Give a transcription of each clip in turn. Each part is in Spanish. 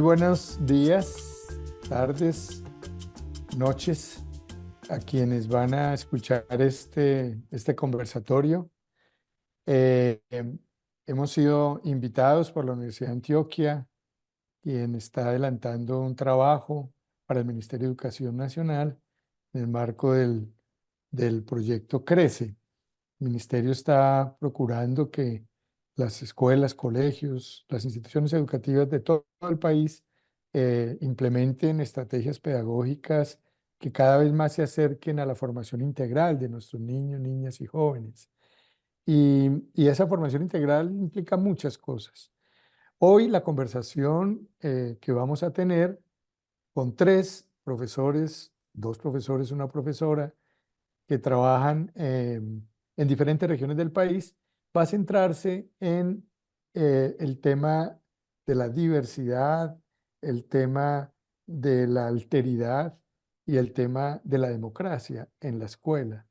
buenos días, tardes, noches a quienes van a escuchar este conversatorio. Eh, em, Hemos sido invitados por la Universidad de Antioquia, quien está adelantando un trabajo para el Ministerio de Educación Nacional en el marco del proyecto CRECE. El ministerio está procurando que las escuelas, colegios, las instituciones educativas de todo el país implementen estrategias pedagógicas que cada vez más se acerquen a la formación integral de nuestros niños, niñas y jóvenes. Y esa formación integral implica muchas cosas. Hoy la conversación que vamos a tener con tres profesores, dos profesores, una profesora, que trabajan en diferentes regiones del país, va a centrarse en el tema de la diversidad, el tema de la alteridad y el tema de la democracia en la escuela.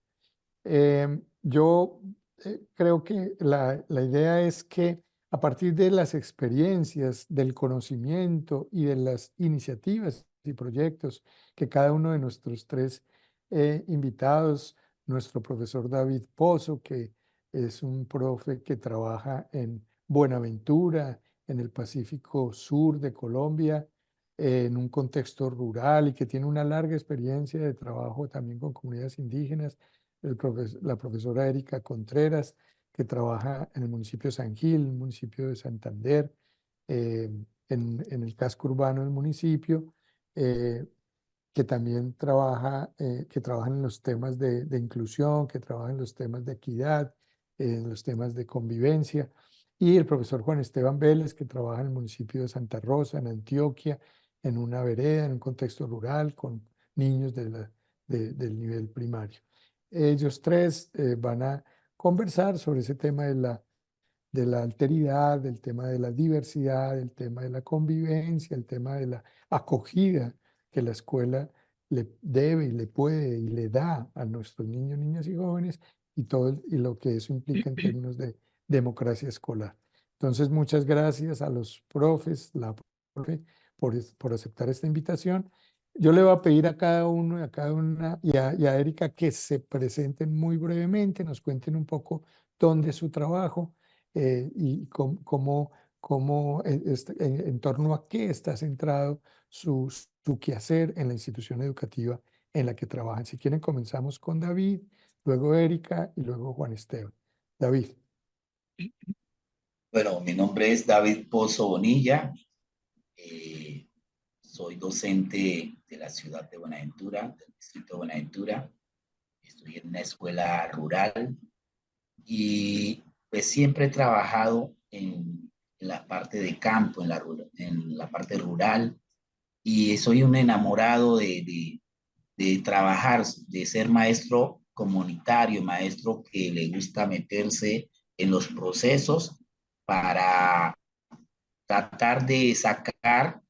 Yo creo que la idea es que a partir de las experiencias, del conocimiento y de las iniciativas y proyectos que cada uno de nuestros tres invitados, nuestro profesor David Pozo, que es un profe que trabaja en Buenaventura, en el Pacífico Sur de Colombia, en un contexto rural y que tiene una larga experiencia de trabajo también con comunidades indígenas, la profesora Erika Contreras, que trabaja en el municipio de San Gil, el municipio de Santander, eh, en el casco urbano del municipio, eh, que también trabaja, que trabaja en los temas de inclusión, que trabaja en los temas de equidad, en los temas de convivencia, y el profesor Juan Esteban Vélez, que trabaja en el municipio de Santa Rosa, en Antioquia, en una vereda, en un contexto rural, con niños del nivel primario. Ellos tres van a conversar sobre ese tema de la alteridad, del tema de la diversidad, el tema de la convivencia, el tema de la acogida que la escuela le debe y le puede y le da a nuestros niños, niñas y jóvenes y y lo que eso implica en términos de democracia escolar. Entonces, muchas gracias a los profes, la profe, por aceptar esta invitación. Yo le voy a pedir a cada uno, a cada una y a Erika que se presenten muy brevemente, nos cuenten un poco dónde es su trabajo y en torno a qué está centrado su quehacer en la institución educativa en la que trabajan. Si quieren, comenzamos con David, luego Erika y luego Juan Esteban. David. Bueno, mi nombre es David Pozo Bonilla, eh, soy docente de la ciudad de Buenaventura, del distrito de Buenaventura. Estoy en una escuela rural y pues siempre he trabajado en la parte de campo, en la parte rural, y soy un enamorado de trabajar, de ser maestro comunitario, maestro que le gusta meterse en los procesos para tratar de sacar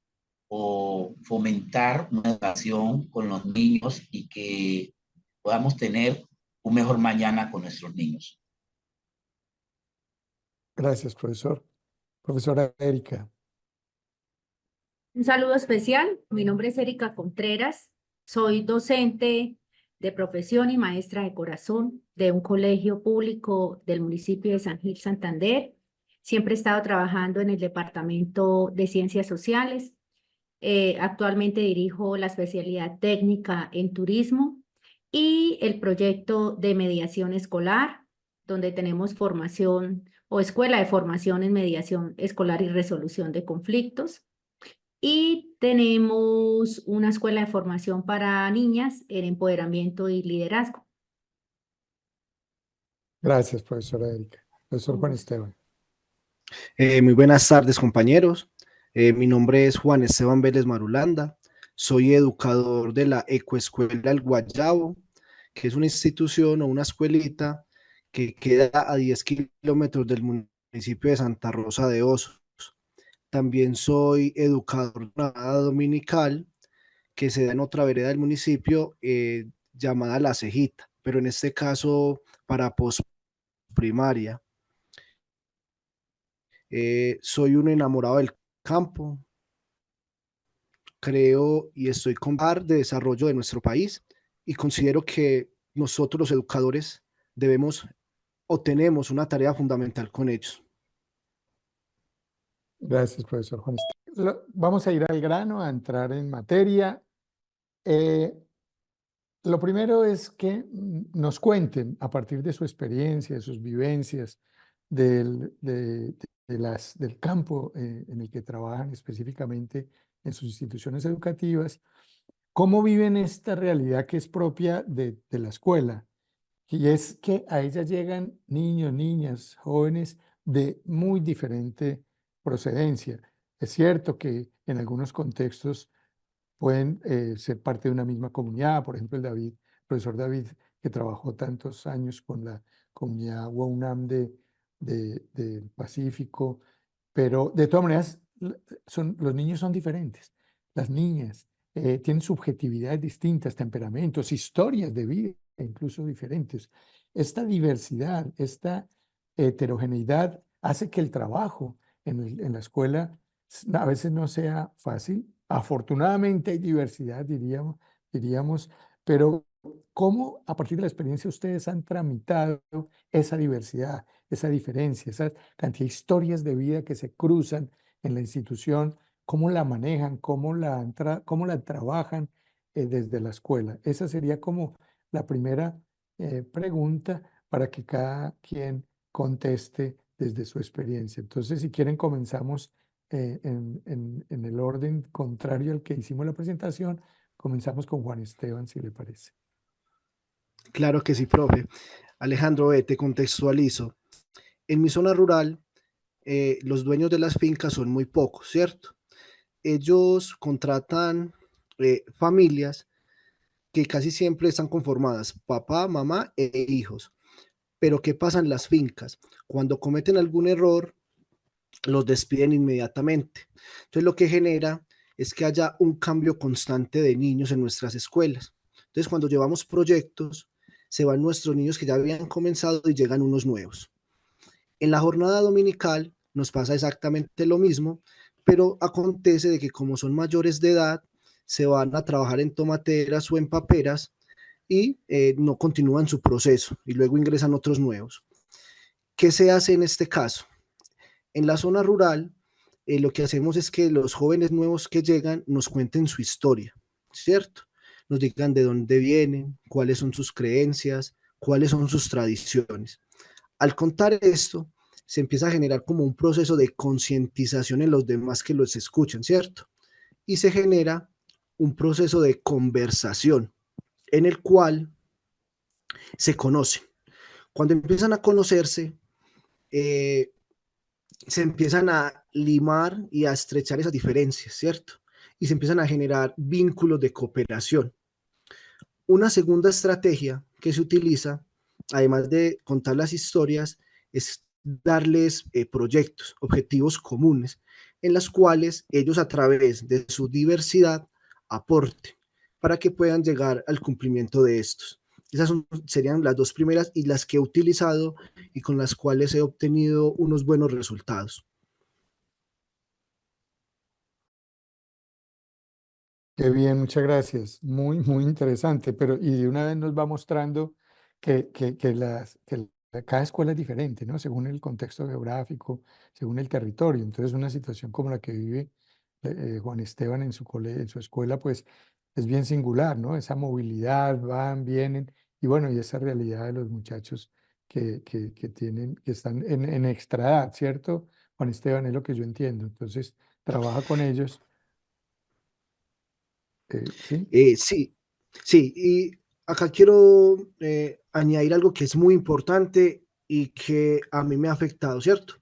o fomentar una educación con los niños y que podamos tener un mejor mañana con nuestros niños. Gracias, profesor. Profesora Erika. Un saludo especial. Mi nombre es Erika Contreras. Soy docente de profesión y maestra de corazón de un colegio público del municipio de San Gil, Santander. Siempre he estado trabajando en el departamento de Ciencias Sociales. Actualmente dirijo la especialidad técnica en turismo y el proyecto de mediación escolar, donde tenemos formación o escuela de formación en mediación escolar y resolución de conflictos. Y tenemos una escuela de formación para niñas en empoderamiento y liderazgo. Gracias, profesora Erika. Profesor Con Juan gusto. Esteban. Muy buenas tardes, compañeros. Mi nombre es Juan Esteban Vélez Marulanda. Soy educador de la Ecoescuela El Guayabo, que es una institución o una escuelita que queda a 10 kilómetros del municipio de Santa Rosa de Osos. También soy educador de una brigada dominical que se da en otra vereda del municipio llamada La Cejita, pero en este caso para posprimaria. Soy un enamorado del campo. creo y estoy con de desarrollo de nuestro país y considero que nosotros los educadores debemos o tenemos una tarea fundamental con ellos. Gracias, profesor Juan Esteban. Vamos a ir al grano, a entrar en materia. Lo primero es que nos cuenten, a partir de su experiencia, de sus vivencias, del campo en el que trabajan específicamente en sus instituciones educativas, cómo viven esta realidad que es propia de la escuela. Y es que a ella llegan niños, niñas, jóvenes de muy diferente procedencia. Es cierto que en algunos contextos pueden ser parte de una misma comunidad. Por ejemplo, el profesor David, que trabajó tantos años con la comunidad WOUNAM del Pacífico, pero de todas maneras, los niños son diferentes. Las niñas tienen subjetividades distintas, temperamentos, historias de vida incluso diferentes. Esta diversidad, esta heterogeneidad hace que el trabajo en la escuela a veces no sea fácil. Afortunadamente hay diversidad, diríamos, pero ¿cómo a partir de la experiencia ustedes han tramitado esa diversidad, esa diferencia, esa cantidad de historias de vida que se cruzan en la institución? ¿Cómo la manejan? ¿Cómo cómo la trabajan desde la escuela? Esa sería como la primera pregunta para que cada quien conteste desde su experiencia. Entonces, si quieren, comenzamos en el orden contrario al que hicimos la presentación. Comenzamos con Juan Esteban, si le parece. Claro que sí, profe. Alejandro, te contextualizo. En mi zona rural, los dueños de las fincas son muy pocos, ¿cierto? Ellos contratan familias que casi siempre están conformadas, papá, mamá e hijos. Pero ¿qué pasa en las fincas? Cuando cometen algún error, los despiden inmediatamente. Entonces lo que genera es que haya un cambio constante de niños en nuestras escuelas. Entonces cuando llevamos proyectos, se van nuestros niños que ya habían comenzado y llegan unos nuevos. En la jornada dominical nos pasa exactamente lo mismo, pero acontece de que como son mayores de edad, se van a trabajar en tomateras o en paperas y no continúan su proceso y luego ingresan otros nuevos. ¿Qué se hace en este caso? En la zona rural, lo que hacemos es que los jóvenes nuevos que llegan nos cuenten su historia, ¿cierto? Nos digan de dónde vienen, cuáles son sus creencias, cuáles son sus tradiciones. Al contar esto, se empieza a generar como un proceso de concientización en los demás que los escuchan, ¿cierto? Y se genera un proceso de conversación en el cual se conocen. Cuando empiezan a conocerse, se empiezan a limar y a estrechar esas diferencias, ¿cierto? Y se empiezan a generar vínculos de cooperación. Una segunda estrategia que se utiliza, además de contar las historias, es darles proyectos, objetivos comunes, en los cuales ellos a través de su diversidad aporten para que puedan llegar al cumplimiento de estos. Esas serían las dos primeras y las que he utilizado y con las cuales he obtenido unos buenos resultados. Qué bien, muchas gracias. Muy, muy interesante. Pero, y de una vez nos va mostrando que cada escuela es diferente, ¿no? Según el contexto geográfico, según el territorio. Entonces, una situación como la que vive Juan Esteban en en su escuela, pues es bien singular, ¿no? Esa movilidad, van, vienen, y bueno, y esa realidad de los muchachos que están en extraedad, ¿cierto? Juan Esteban, es lo que yo entiendo. Entonces, trabaja con ellos. ¿Sí? Sí, sí, y acá quiero añadir algo que es muy importante y que a mí me ha afectado, ¿cierto?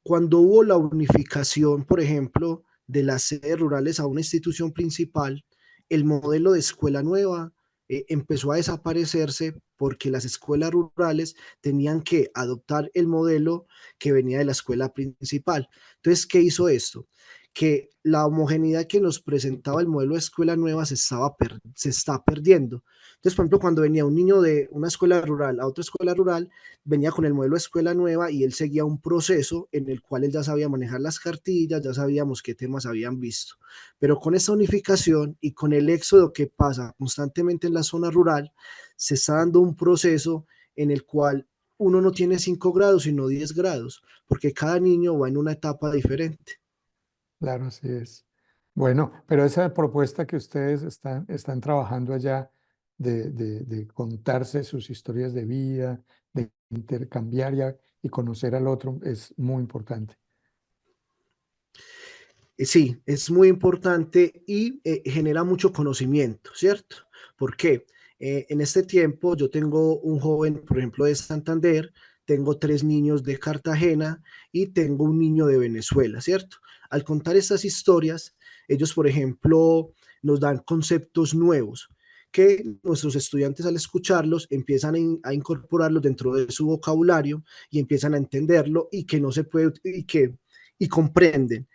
Cuando hubo la unificación, por ejemplo, de las sedes rurales a una institución principal, el modelo de escuela nueva empezó a desaparecerse porque las escuelas rurales tenían que adoptar el modelo que venía de la escuela principal. Entonces, ¿qué hizo esto? que la homogeneidad que nos presentaba el modelo de escuela nueva se está perdiendo. Entonces, por ejemplo, cuando venía un niño de una escuela rural a otra escuela rural, venía con el modelo de escuela nueva y él seguía un proceso en el cual él ya sabía manejar las cartillas, ya sabíamos qué temas habían visto. Pero con esa unificación y con el éxodo que pasa constantemente en la zona rural, se está dando un proceso en el cual uno no tiene 5 grados, sino 10 grados, porque cada niño va en una etapa diferente. Claro, así es. Bueno, pero esa propuesta que ustedes están trabajando allá de contarse sus historias de vida, de intercambiar y conocer al otro, es muy importante. Sí, es muy importante y genera mucho conocimiento, ¿cierto? ¿Por qué? En este tiempo yo tengo un joven, por ejemplo, de Santander, tengo 3 niños de Cartagena y tengo un niño de Venezuela, ¿cierto? Al contar estas historias, ellos, por ejemplo, nos dan conceptos nuevos que nuestros estudiantes al escucharlos empiezan a incorporarlos dentro de su vocabulario y empiezan a entenderlo y que no se puede y comprenden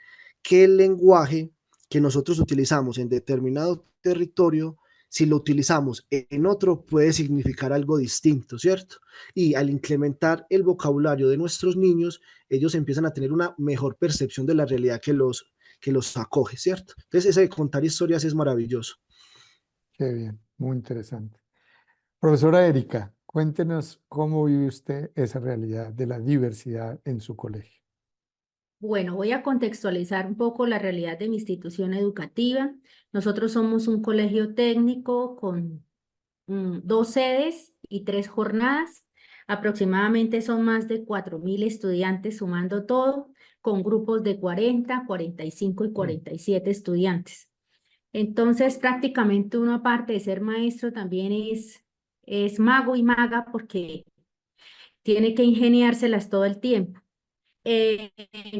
que el lenguaje que nosotros utilizamos en determinado territorio, si lo utilizamos en otro, puede significar algo distinto, ¿cierto? Y al incrementar el vocabulario de nuestros niños, ellos empiezan a tener una mejor percepción de la realidad que los acoge, ¿cierto? Entonces, ese de contar historias es maravilloso. Qué bien, muy interesante. Profesora Erika, cuéntenos cómo vive usted esa realidad de la diversidad en su colegio. Bueno, voy a contextualizar un poco la realidad de mi institución educativa. Nosotros somos un colegio técnico con 2 sedes y 3 jornadas. Aproximadamente son más de 4.000 estudiantes sumando todo, con grupos de 40, 45 y 47 estudiantes. Entonces, prácticamente uno, aparte de ser maestro, también es mago y maga porque tiene que ingeniárselas todo el tiempo.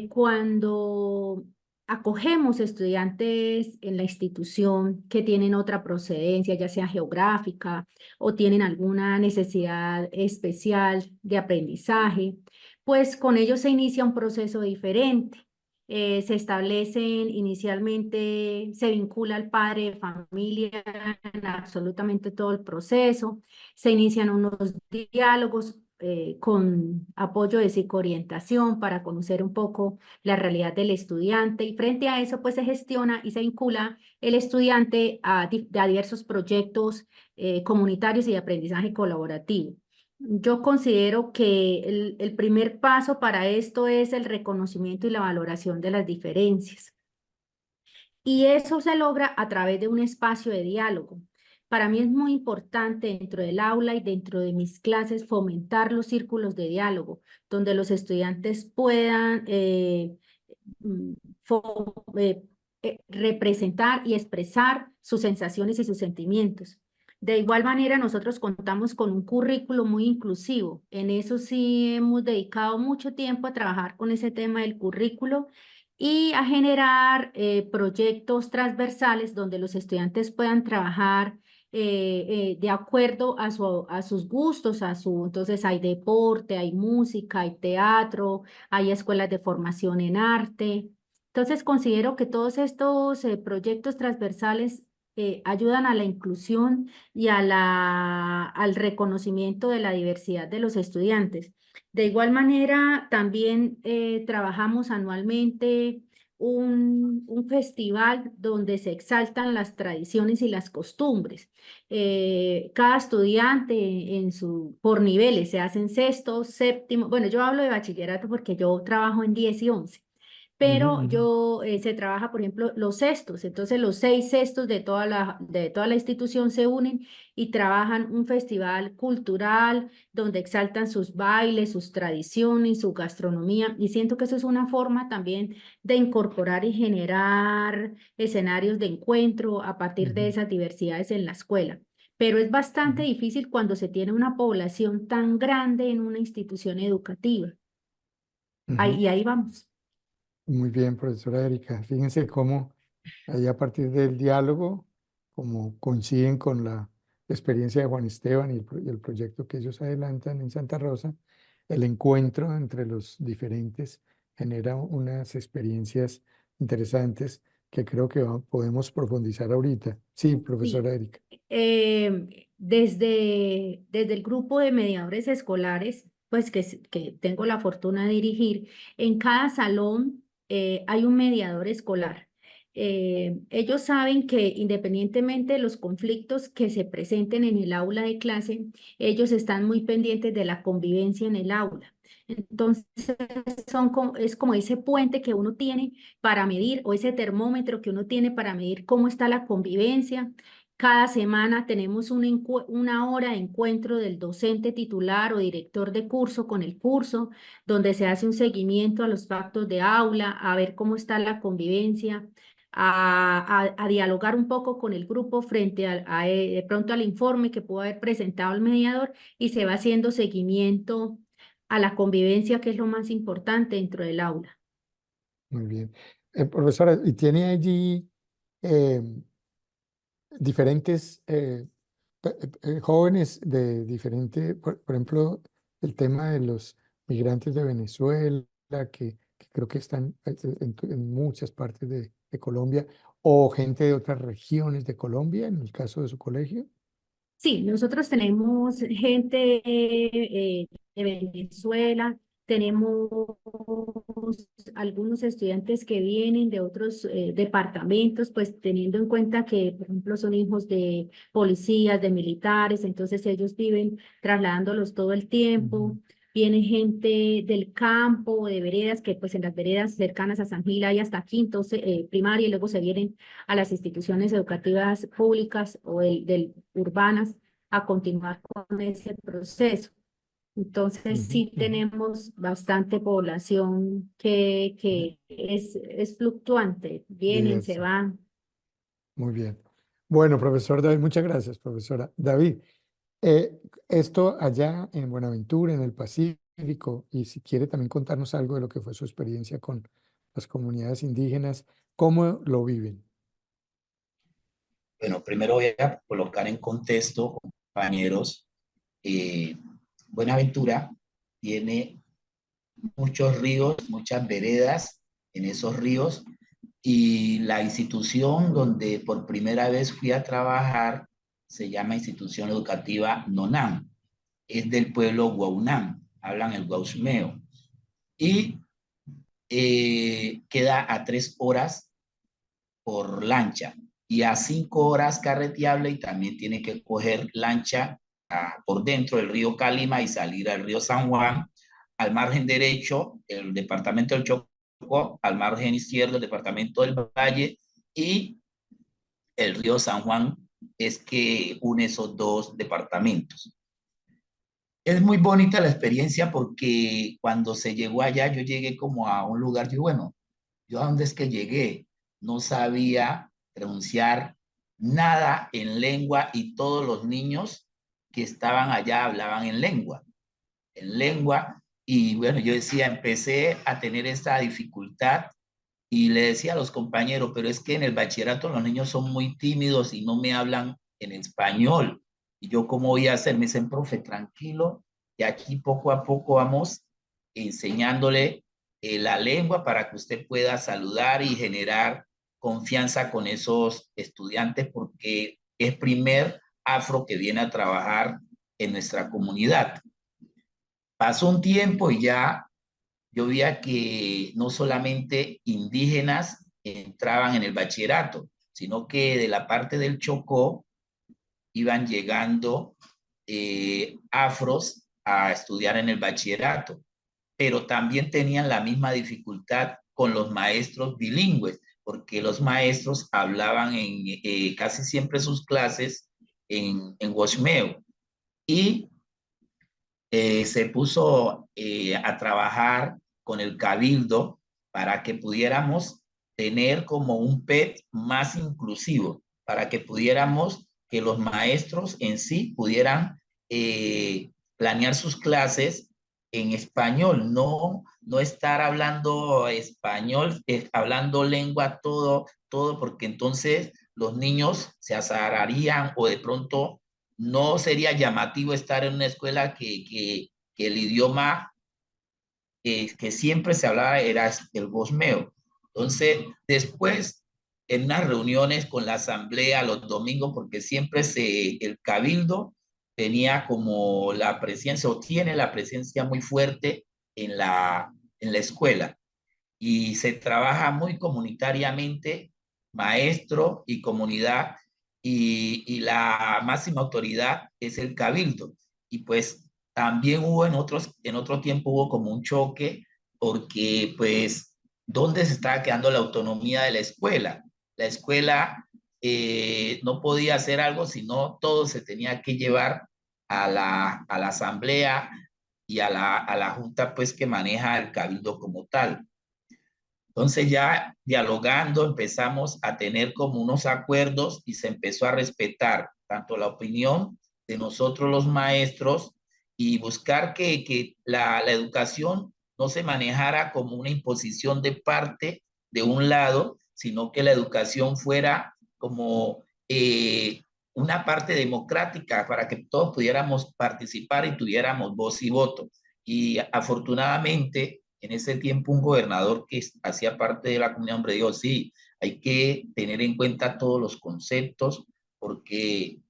Cuando acogemos estudiantes en la institución que tienen otra procedencia, ya sea geográfica o tienen alguna necesidad especial de aprendizaje, pues con ellos se inicia un proceso diferente. Se establecen inicialmente, se vincula al padre de familia en absolutamente todo el proceso, se inician unos diálogos con apoyo de psicoorientación para conocer un poco la realidad del estudiante y frente a eso pues se gestiona y se vincula el estudiante a diversos proyectos comunitarios y de aprendizaje colaborativo. Yo considero que el primer paso para esto es el reconocimiento y la valoración de las diferencias. Y eso se logra a través de un espacio de diálogo. Para mí es muy importante dentro del aula y dentro de mis clases fomentar los círculos de diálogo, donde los estudiantes puedan mm, representar y expresar sus sensaciones y sus sentimientos. De igual manera, nosotros contamos con un currículo muy inclusivo. En eso sí hemos dedicado mucho tiempo a trabajar con ese tema del currículo y a generar proyectos transversales donde los estudiantes puedan trabajar de acuerdo a sus gustos, entonces hay deporte, hay música, hay teatro, hay escuelas de formación en arte. Entonces considero que todos estos proyectos transversales ayudan a la inclusión y al reconocimiento de la diversidad de los estudiantes. De igual manera, también trabajamos anualmente un festival donde se exaltan las tradiciones y las costumbres. Cada estudiante por niveles, se hacen sexto, séptimo, bueno, yo hablo de bachillerato porque yo trabajo en 10 y 11, Ujú, pero ujú. se trabaja, por ejemplo, los sextos. Entonces, los 6 sextos de toda la institución se unen y trabajan un festival cultural donde exaltan sus bailes, sus tradiciones, su gastronomía. Y siento que eso es una forma también de incorporar y generar escenarios de encuentro a partir de Ujú, esas diversidades en la escuela. Pero es bastante ujú, difícil cuando se tiene una población tan grande en una institución educativa. ujú. Y ahí vamos. Muy bien, profesora Erika. Fíjense cómo ahí a partir del diálogo, como coinciden con la experiencia de Juan Esteban y el proyecto que ellos adelantan en Santa Rosa, el encuentro entre los diferentes genera unas experiencias interesantes que creo que podemos profundizar ahorita. Sí, Sí. profesora Erika. Desde el grupo de mediadores escolares, pues que tengo la fortuna de dirigir, en cada salón hay un mediador escolar. Ellos saben que independientemente de los conflictos que se presenten en el aula de clase, ellos están muy pendientes de la convivencia en el aula. Entonces, es como ese puente que uno tiene para medir, o ese termómetro que uno tiene para medir cómo está la convivencia. Cada semana tenemos una hora de encuentro del docente titular o director de curso con el curso, donde se hace un seguimiento a los pactos de aula, a ver cómo está la convivencia, a dialogar un poco con el grupo frente de pronto al informe que pudo haber presentado el mediador, y se va haciendo seguimiento a la convivencia, que es lo más importante dentro del aula. Muy bien. Profesora, ¿y tiene allí eh, diferentes jóvenes de diferente, por ejemplo, el tema de los migrantes de Venezuela, que creo que están en muchas partes de Colombia, o gente de otras regiones de Colombia, en el caso de su colegio? Sí, nosotros tenemos gente de Venezuela, tenemos algunos estudiantes que vienen de otros departamentos, pues teniendo en cuenta que, por ejemplo, son hijos de policías, de militares, entonces ellos viven trasladándolos todo el tiempo. Ujú. Viene gente del campo, de veredas, que pues en las veredas cercanas a San Gil hay hasta quinto, primaria, y luego se vienen a las instituciones educativas públicas o del urbanas a continuar con ese proceso. Entonces Ujú, sí ujú. tenemos bastante población que es fluctuante, vienen, se Diversa. van. Muy bien. Bueno, profesor David, muchas gracias, profesora. David, Eh, esto allá en Buenaventura, en el Pacífico, y si quiere también contarnos algo de lo que fue su experiencia con las comunidades indígenas, ¿cómo lo viven? Bueno, primero voy a colocar en contexto, compañeros. eh, Buenaventura tiene muchos ríos, muchas veredas en esos ríos, y la institución donde por primera vez fui a trabajar se llama Institución Educativa Nonam, es del pueblo Guaunam, hablan el guausmeo, y queda a 3 horas por lancha y a 5 horas carreteable, y también tiene que coger lancha por dentro del río Calima y salir al río San Juan, al margen derecho el departamento del Chocó, al margen izquierdo el departamento del Valle, y el río San Juan es que une esos dos departamentos. Es muy bonita la experiencia porque cuando se llegó allá, yo llegué como a un lugar, yo bueno, yo a dónde es que llegué, no sabía pronunciar nada en lengua, y todos los niños que estaban allá hablaban en lengua, y bueno, yo decía, empecé a tener esta dificultad y le decía a los compañeros, pero es que en el bachillerato los niños son muy tímidos y no me hablan en español. Y yo, ¿cómo voy a hacer? Me dicen, profe, tranquilo, y aquí poco a poco vamos enseñándole la lengua para que usted pueda saludar y generar confianza con esos estudiantes, porque es primer afro que viene a trabajar en nuestra comunidad. Pasó un tiempo y ya yo veía que no solamente indígenas entraban en el bachillerato, sino que de la parte del Chocó iban llegando afros a estudiar en el bachillerato, pero también tenían la misma dificultad con los maestros bilingües, porque los maestros hablaban casi siempre sus clases en Guaxmeo, y se puso a trabajar con el cabildo para que pudiéramos tener como un PET más inclusivo, para que pudiéramos, que los maestros en sí pudieran planear sus clases en español, no estar hablando español, hablando lengua, todo, porque entonces los niños se azararían, o de pronto no sería llamativo estar en una escuela que el idioma que siempre se hablaba era el bosmeo. Entonces, después, en unas reuniones con la asamblea los domingos, porque siempre el cabildo tenía como la presencia, o tiene la presencia muy fuerte en la escuela, y se trabaja muy comunitariamente, maestro y comunidad, y la máxima autoridad es el cabildo. Y pues también hubo en otro tiempo hubo como un choque, porque pues, ¿dónde se estaba quedando la autonomía de la escuela? La escuela no podía hacer algo, sino todo se tenía que llevar a la asamblea y a la junta, pues, que maneja el cabildo como tal. Entonces, ya dialogando empezamos a tener como unos acuerdos, y se empezó a respetar tanto la opinión de nosotros los maestros, y buscar que la educación no se manejara como una imposición de parte de un lado, sino que la educación fuera como una parte democrática, para que todos pudiéramos participar y tuviéramos voz y voto. Y afortunadamente, en ese tiempo, un gobernador que hacía parte de la comunidad, hombre, dijo: sí, hay que tener en cuenta todos los conceptos, porque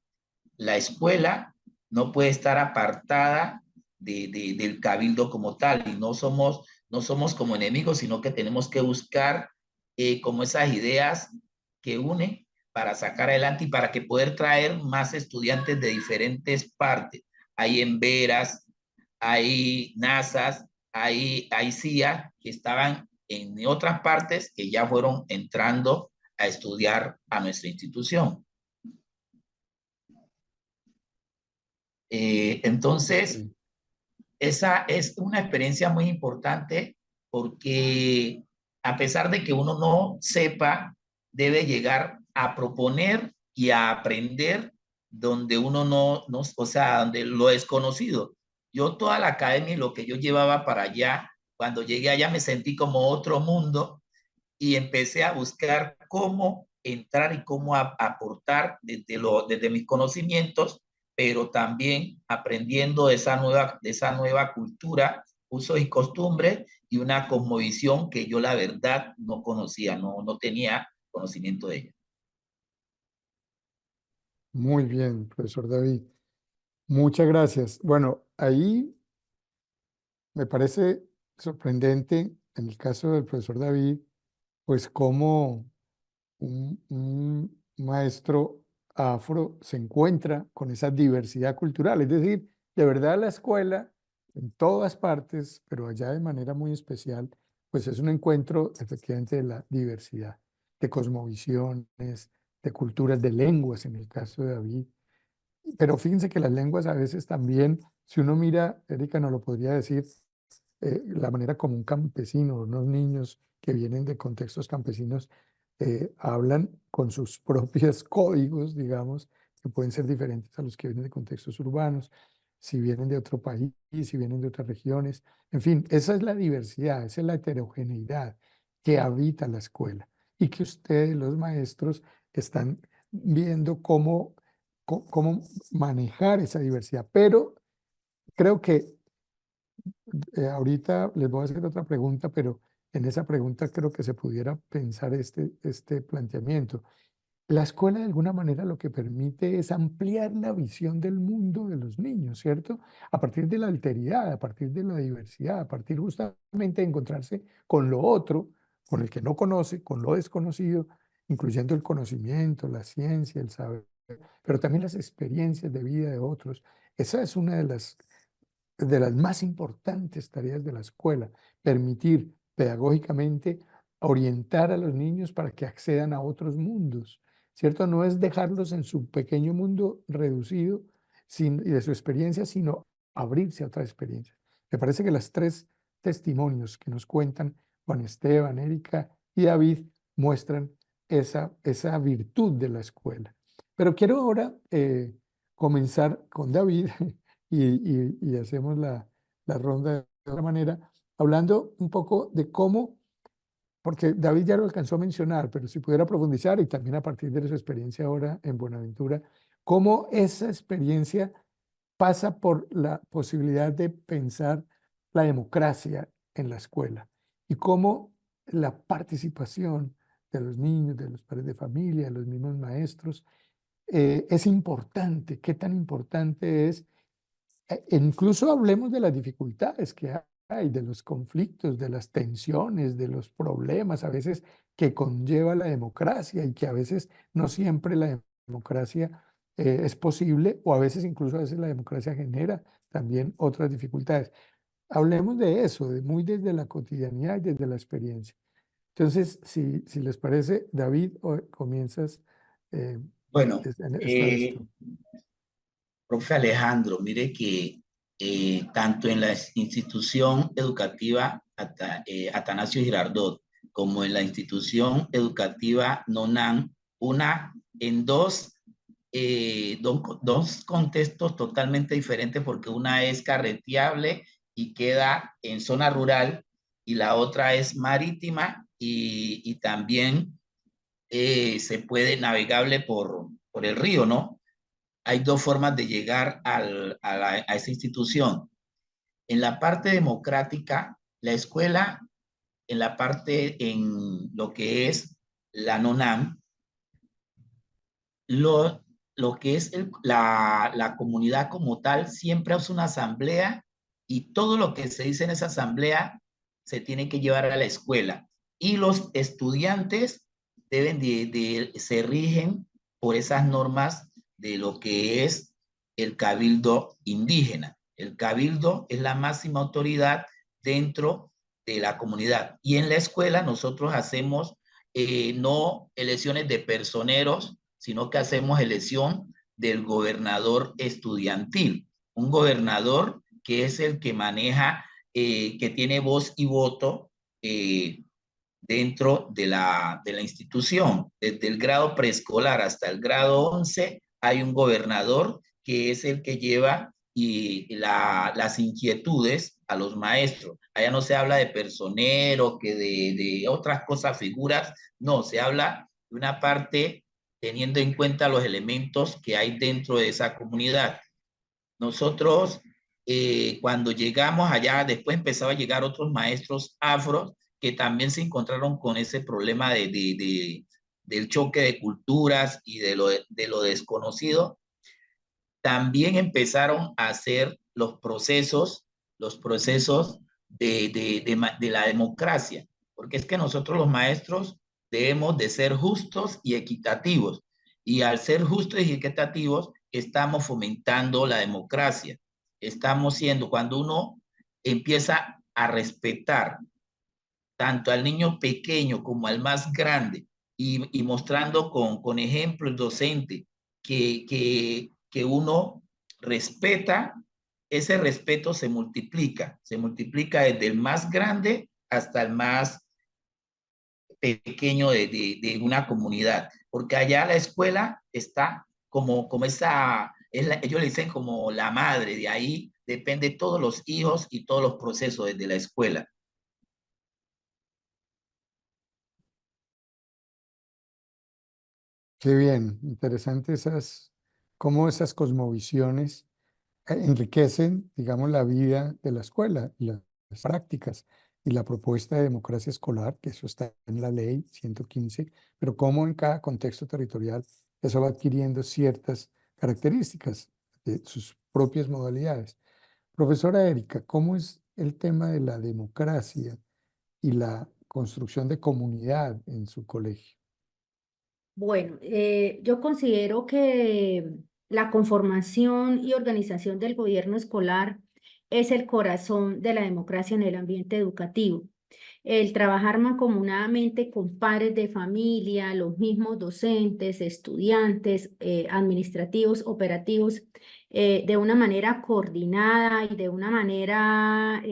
la escuela no puede estar apartada del cabildo como tal, y no somos como enemigos, sino que tenemos que buscar como esas ideas que unen, para sacar adelante y para que poder traer más estudiantes de diferentes partes. Hay Emberas, hay NASAs, hay CIA, que estaban en otras partes, que ya fueron entrando a estudiar a nuestra institución. Entonces, Sí. esa es una experiencia muy importante, porque a pesar de que uno no sepa, debe llegar a proponer y a aprender donde uno no, o sea, donde lo desconocido. Yo toda la academia y lo que yo llevaba para allá, cuando llegué allá me sentí como otro mundo, y empecé a buscar cómo entrar y cómo aportar desde mis conocimientos, pero también aprendiendo de esa nueva cultura, usos y costumbres, y una cosmovisión que yo la verdad no conocía, no tenía conocimiento de ella. Muy bien, profesor David. Muchas gracias. Bueno, ahí me parece sorprendente, en el caso del profesor David, pues cómo un maestro afro se encuentra con esa diversidad cultural. Es decir, de verdad la escuela, en todas partes, pero allá de manera muy especial, pues es un encuentro efectivamente de la diversidad, de cosmovisiones, de culturas, de lenguas, en el caso de David. Pero fíjense que las lenguas a veces también, si uno mira, Erika nos lo podría decir, la manera como un campesino, unos niños que vienen de contextos campesinos, hablan con sus propios códigos, digamos, que pueden ser diferentes a los que vienen de contextos urbanos, si vienen de otro país, si vienen de otras regiones. En fin, esa es la diversidad, esa es la heterogeneidad que habita la escuela, y que ustedes, los maestros, están viendo cómo manejar esa diversidad. Pero creo que ahorita les voy a hacer otra pregunta, pero en esa pregunta creo que se pudiera pensar este planteamiento. La escuela, de alguna manera, lo que permite es ampliar la visión del mundo de los niños, ¿cierto? A partir de la alteridad, a partir de la diversidad, a partir justamente de encontrarse con lo otro, con el que no conoce, con lo desconocido, incluyendo el conocimiento, la ciencia, el saber, pero también las experiencias de vida de otros. Esa es una de las más importantes tareas de la escuela: permitir pedagógicamente orientar a los niños para que accedan a otros mundos, ¿cierto? No es dejarlos en su pequeño mundo reducido y de su experiencia, sino abrirse a otras experiencias. Me parece que los tres testimonios que nos cuentan Juan Esteban, Erika y David muestran esa virtud de la escuela. Pero quiero ahora comenzar con David y hacemos la ronda de otra manera, hablando un poco de cómo, porque David ya lo alcanzó a mencionar, pero si pudiera profundizar, y también a partir de su experiencia ahora en Buenaventura, cómo esa experiencia pasa por la posibilidad de pensar la democracia en la escuela, y cómo la participación de los niños, de los padres de familia, de los mismos maestros, es importante. ¿Qué tan importante es? Incluso hablemos de las dificultades que hay, de los conflictos, de las tensiones, de los problemas a veces que conlleva la democracia y que a veces no siempre la democracia es posible, o a veces incluso a veces la democracia genera también otras dificultades. Hablemos de eso, muy desde la cotidianidad y desde la experiencia. Entonces, si les parece, David, comienzas Bueno, esto. profe Alejandro, mire que tanto en la institución educativa Atanasio Girardot como en la institución educativa NONAN, dos contextos totalmente diferentes, porque una es carreteable y queda en zona rural y la otra es marítima y también se puede navegable por el río, ¿no? Hay dos formas de llegar a esa institución. En la parte democrática, la escuela, en lo que es la NONAM, lo que es la comunidad como tal, siempre hace una asamblea y todo lo que se dice en esa asamblea se tiene que llevar a la escuela. Y los estudiantes se rigen por esas normas de lo que es el cabildo indígena. El cabildo es la máxima autoridad dentro de la comunidad. Y en la escuela nosotros hacemos no elecciones de personeros, sino que hacemos elección del gobernador estudiantil, un gobernador que es el que maneja, que tiene voz y voto dentro de la institución. Desde el grado preescolar hasta el grado 11 hay un gobernador que es el que lleva las inquietudes a los maestros. Allá no se habla de personero, que de otras cosas, figuras, no, se habla de una parte teniendo en cuenta los elementos que hay dentro de esa comunidad. Nosotros, cuando llegamos allá, después empezaba a llegar otros maestros afros que también se encontraron con ese problema del choque de culturas y de lo desconocido. También empezaron a hacer los procesos de la democracia, porque es que nosotros los maestros debemos de ser justos y equitativos, y al ser justos y equitativos estamos fomentando la democracia. Estamos siendo, cuando uno empieza a respetar tanto al niño pequeño como al más grande, y mostrando con ejemplos docentes que uno respeta, ese respeto se multiplica desde el más grande hasta el más pequeño de una comunidad, porque allá la escuela está como esa, ellos le dicen como la madre, de ahí depende todos los hijos y todos los procesos desde la escuela. Qué bien, interesante cómo esas cosmovisiones enriquecen, digamos, la vida de la escuela, las prácticas y la propuesta de democracia escolar, que eso está en la ley 115, pero cómo en cada contexto territorial eso va adquiriendo ciertas características de sus propias modalidades. Profesora Erika, ¿cómo es el tema de la democracia y la construcción de comunidad en su colegio? Bueno, yo considero que la conformación y organización del gobierno escolar es el corazón de la democracia en el ambiente educativo. El trabajar mancomunadamente con padres de familia, los mismos docentes, estudiantes, administrativos, operativos, de una manera coordinada y de una manera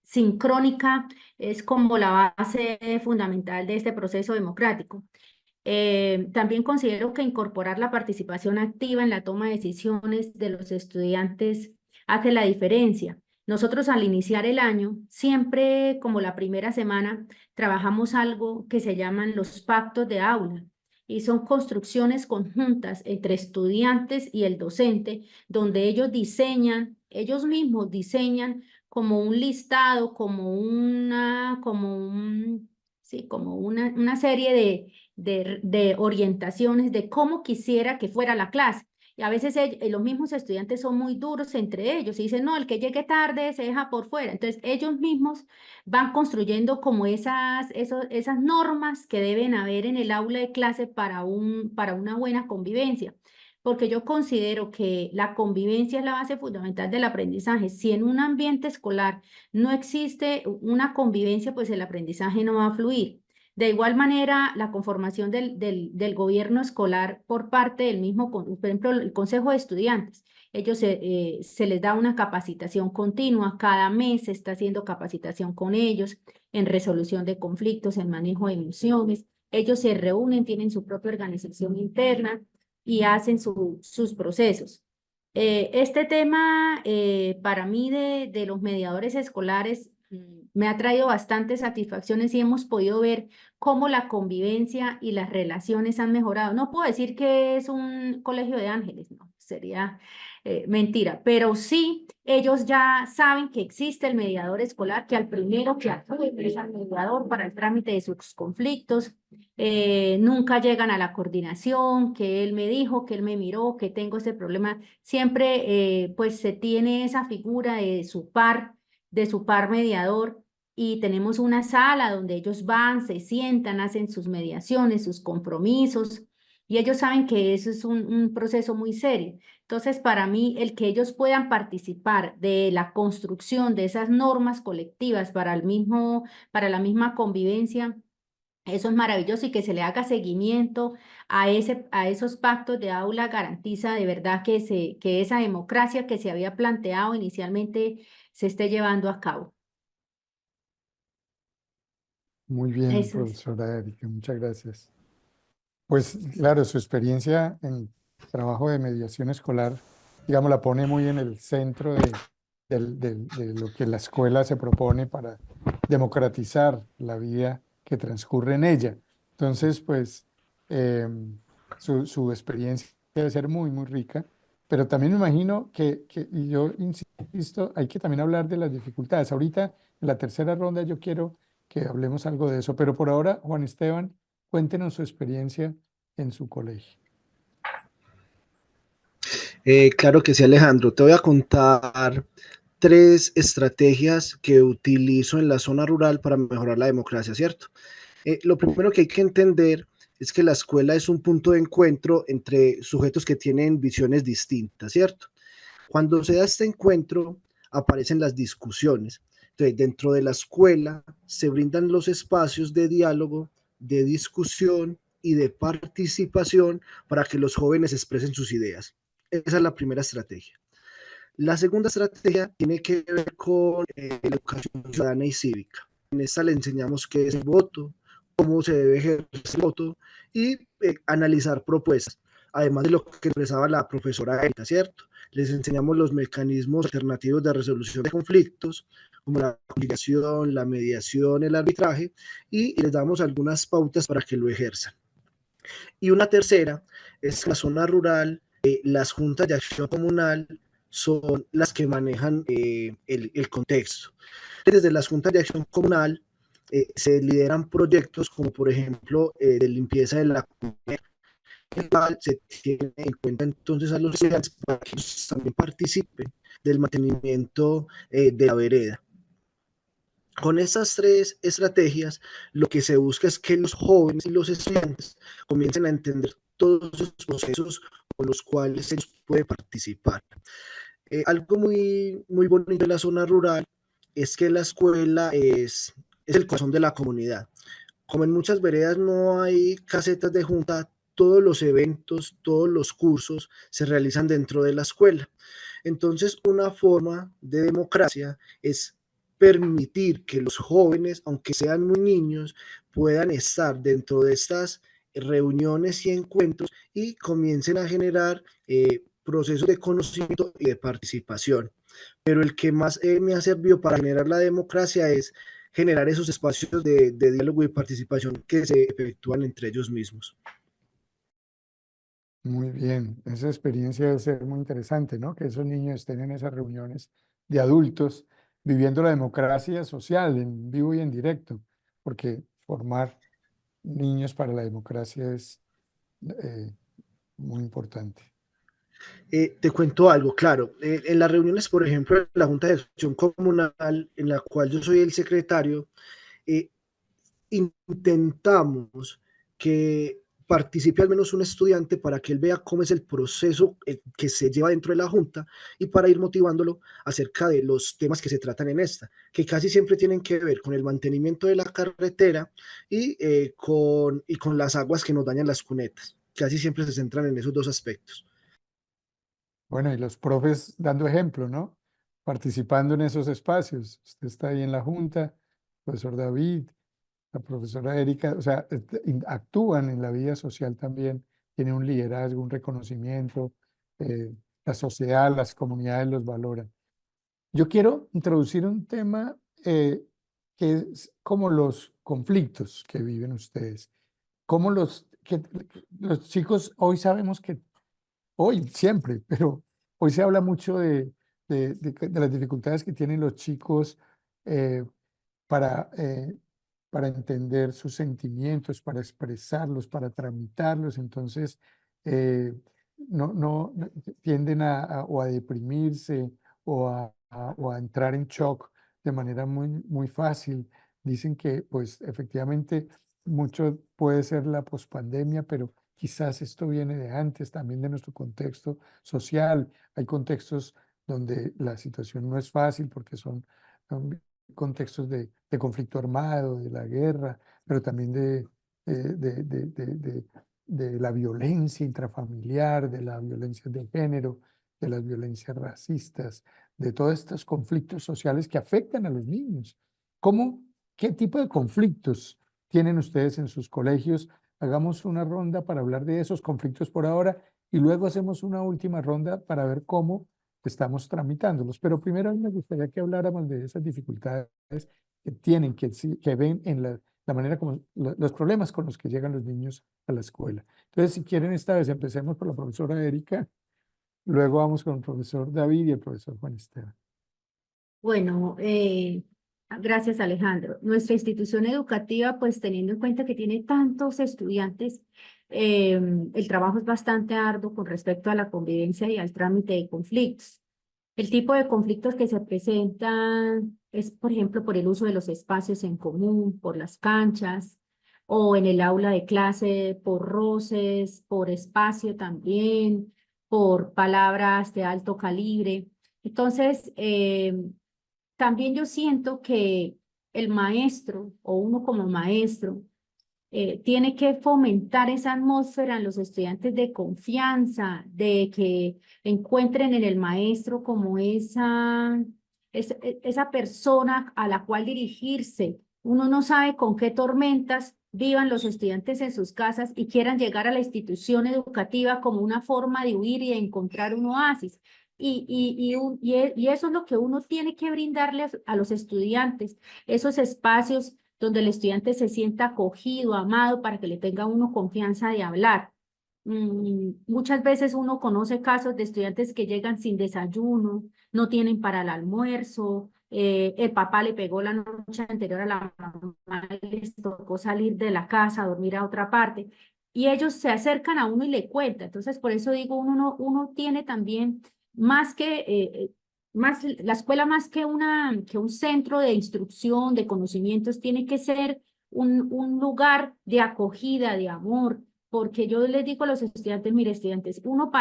sincrónica, es como la base fundamental de este proceso democrático. También considero que incorporar la participación activa en la toma de decisiones de los estudiantes hace la diferencia. Nosotros al iniciar el año, siempre como la primera semana, trabajamos algo que se llaman los pactos de aula, y son construcciones conjuntas entre estudiantes y el docente, donde ellos mismos diseñan como un listado, sí, como una serie de orientaciones de cómo quisiera que fuera la clase. Y a veces los mismos estudiantes son muy duros entre ellos y dicen, no, el que llegue tarde se deja por fuera. Entonces ellos mismos van construyendo como esas normas que deben haber en el aula de clase para una buena convivencia. Porque yo considero que la convivencia es la base fundamental del aprendizaje. Si en un ambiente escolar no existe una convivencia, pues el aprendizaje no va a fluir. De igual manera, la conformación del gobierno escolar por parte del mismo, por ejemplo, el Consejo de Estudiantes. Ellos se les da una capacitación continua, cada mes se está haciendo capacitación con ellos en resolución de conflictos, en manejo de emociones. Ellos se reúnen, tienen su propia organización interna y hacen sus procesos. Este tema para mí de los mediadores escolares me ha traído bastantes satisfacciones y hemos podido ver cómo la convivencia y las relaciones han mejorado. No puedo decir que es un colegio de ángeles, no, sería mentira, pero sí ellos ya saben que existe el mediador escolar, que al primero que acude es al mediador para el trámite de sus conflictos. Nunca llegan a la coordinación, que él me dijo, que él me miró, que tengo ese problema. Siempre pues se tiene esa figura de su par mediador y tenemos una sala donde ellos van, se sientan, hacen sus mediaciones, sus compromisos y ellos saben que eso es un proceso muy serio. Entonces, para mí, el que ellos puedan participar de la construcción de esas normas colectivas para la misma convivencia, eso es maravilloso y que se le haga seguimiento a esos pactos de aula garantiza de verdad que esa democracia que se había planteado inicialmente se esté llevando a cabo. Muy bien, Eso es. profesora Erika, muchas gracias. Pues claro, su experiencia en el trabajo de mediación escolar, digamos, la pone muy en el centro de lo que la escuela se propone para democratizar la vida que transcurre en ella. Entonces, pues, su experiencia debe ser muy, muy rica, pero también me imagino y yo insisto, hay que también hablar de las dificultades. Ahorita, en la tercera ronda, yo quiero que hablemos algo de eso, pero por ahora, Juan Esteban, cuéntenos su experiencia en su colegio. Claro que sí, Alejandro. Te voy a contar 3 estrategias que utilizo en la zona rural para mejorar la democracia, ¿cierto? Lo primero que hay que entender es que la escuela es un punto de encuentro entre sujetos que tienen visiones distintas, ¿cierto? Cuando se da este encuentro, aparecen las discusiones. Entonces, dentro de la escuela se brindan los espacios de diálogo, de discusión y de participación para que los jóvenes expresen sus ideas. Esa es la primera estrategia. La segunda estrategia tiene que ver con la educación ciudadana y cívica. En esta le enseñamos qué es el voto, cómo se debe ejercer el voto y analizar propuestas. Además de lo que expresaba la profesora Erika, ¿cierto? Les enseñamos los mecanismos alternativos de resolución de conflictos, como la conciliación, la mediación, el arbitraje, y les damos algunas pautas para que lo ejerzan. Y una tercera es que en la zona rural, las juntas de acción comunal son las que manejan el contexto. Desde las juntas de acción comunal se lideran proyectos como por ejemplo de limpieza de la comunidad. Se tiene en cuenta entonces a los estudiantes para que ellos también participen del mantenimiento de la vereda. Con estas 3 estrategias, lo que se busca es que los jóvenes y los estudiantes comiencen a entender todos los procesos con los cuales se puede participar. Algo muy, muy bonito de la zona rural es que la escuela es el corazón de la comunidad. Como en muchas veredas no hay casetas de junta, todos los eventos, todos los cursos se realizan dentro de la escuela. Entonces, una forma de democracia es permitir que los jóvenes, aunque sean muy niños, puedan estar dentro de estas reuniones y encuentros y comiencen a generar procesos de conocimiento y de participación. Pero el que más me ha servido para generar la democracia es generar esos espacios de diálogo y participación que se efectúan entre ellos mismos. Muy bien, esa experiencia debe ser muy interesante, ¿no? Que esos niños estén en esas reuniones de adultos viviendo la democracia social en vivo y en directo, porque formar niños para la democracia es muy importante. Te cuento algo, claro. En las reuniones, por ejemplo, de la Junta de Acción Comunal, en la cual yo soy el secretario, eh, intentamos que participe al menos un estudiante para que él vea cómo es el proceso que se lleva dentro de la Junta y para ir motivándolo acerca de los temas que se tratan en esta, que casi siempre tienen que ver con el mantenimiento de la carretera y con las aguas que nos dañan las cunetas. Casi siempre se centran en esos dos aspectos. Bueno, y los profes dando ejemplo, ¿no? Participando en esos espacios. Usted está ahí en la junta, profesor David, la profesora Erika, o sea, actúan en la vida social también, tienen un liderazgo, un reconocimiento, la sociedad, las comunidades los valoran. Yo quiero introducir un tema que es como los conflictos que viven ustedes. Cómo los chicos hoy sabemos que hoy, siempre, pero hoy se habla mucho de las dificultades que tienen los chicos eh, para, eh, para entender sus sentimientos, para expresarlos, para tramitarlos. Entonces, eh, no tienden o a deprimirse o a entrar en shock de manera muy fácil. Dicen que, pues, efectivamente, mucho puede ser la pospandemia, pero quizás esto viene de antes, también de nuestro contexto social. Hay contextos donde la situación no es fácil porque son contextos de conflicto armado, de la guerra, pero también de la violencia intrafamiliar, de la violencia de género, de las violencias racistas, de todos estos conflictos sociales que afectan a los niños. ¿Qué tipo de conflictos tienen ustedes en sus colegios? Hagamos una ronda para hablar de esos conflictos por ahora y luego hacemos una última ronda para ver cómo estamos tramitándolos. Pero primero a mí me gustaría que habláramos de esas dificultades que tienen, que ven en la manera como los problemas con los que llegan los niños a la escuela. Entonces, si quieren, esta vez empecemos por la profesora Erika, luego vamos con el profesor David y el profesor Juan Esteban. Bueno, gracias Alejandro. Nuestra institución educativa, pues teniendo en cuenta que tiene tantos estudiantes, el trabajo es bastante arduo con respecto a la convivencia y al trámite de conflictos. El tipo de conflictos que se presentan es, por ejemplo, por el uso de los espacios en común, por las canchas o en el aula de clase, por roces, por espacio también, por palabras de alto calibre. Entonces, también yo siento que el maestro o uno como maestro tiene que fomentar esa atmósfera en los estudiantes de confianza, de que encuentren en el maestro como esa persona a la cual dirigirse. Uno no sabe con qué tormentas vivan los estudiantes en sus casas y quieran llegar a la institución educativa como una forma de huir y de encontrar un oasis. Y eso es lo que uno tiene que brindarle a los estudiantes, esos espacios donde el estudiante se sienta acogido, amado, para que le tenga uno confianza de hablar. Muchas veces uno conoce casos de estudiantes que llegan sin desayuno, no tienen para el almuerzo, el papá le pegó la noche anterior a la mamá, les tocó salir de la casa, dormir a otra parte, y ellos se acercan a uno y le cuentan. Entonces, por eso digo, uno tiene también más la escuela más que un centro de instrucción, de conocimientos, tiene que ser un lugar de acogida, de amor, porque yo les digo a los estudiantes, mire, estudiantes, uno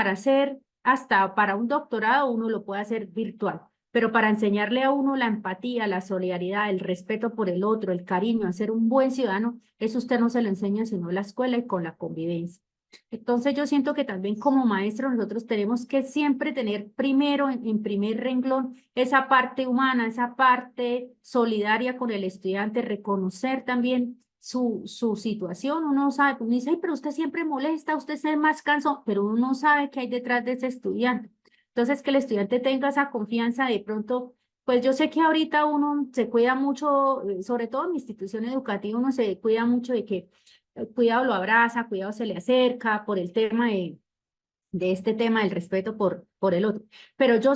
hasta para un doctorado, uno lo puede hacer virtual, pero para enseñarle a uno la empatía, la solidaridad, el respeto por el otro, el cariño, a ser un buen ciudadano, eso usted no se lo enseña sino en la escuela y con la convivencia. Entonces yo siento que también como maestros nosotros tenemos que siempre tener primero, en primer renglón, esa parte humana, esa parte solidaria con el estudiante, reconocer también su situación. Uno sabe, uno dice, ay, pero usted siempre molesta, usted es más cansón, pero uno no sabe qué hay detrás de ese estudiante. Entonces que el estudiante tenga esa confianza de pronto. Pues yo sé que ahorita uno se cuida mucho, sobre todo en mi institución educativa, uno se cuida mucho de que cuidado lo abraza, cuidado se le acerca por el tema de este tema del respeto por el otro. Pero yo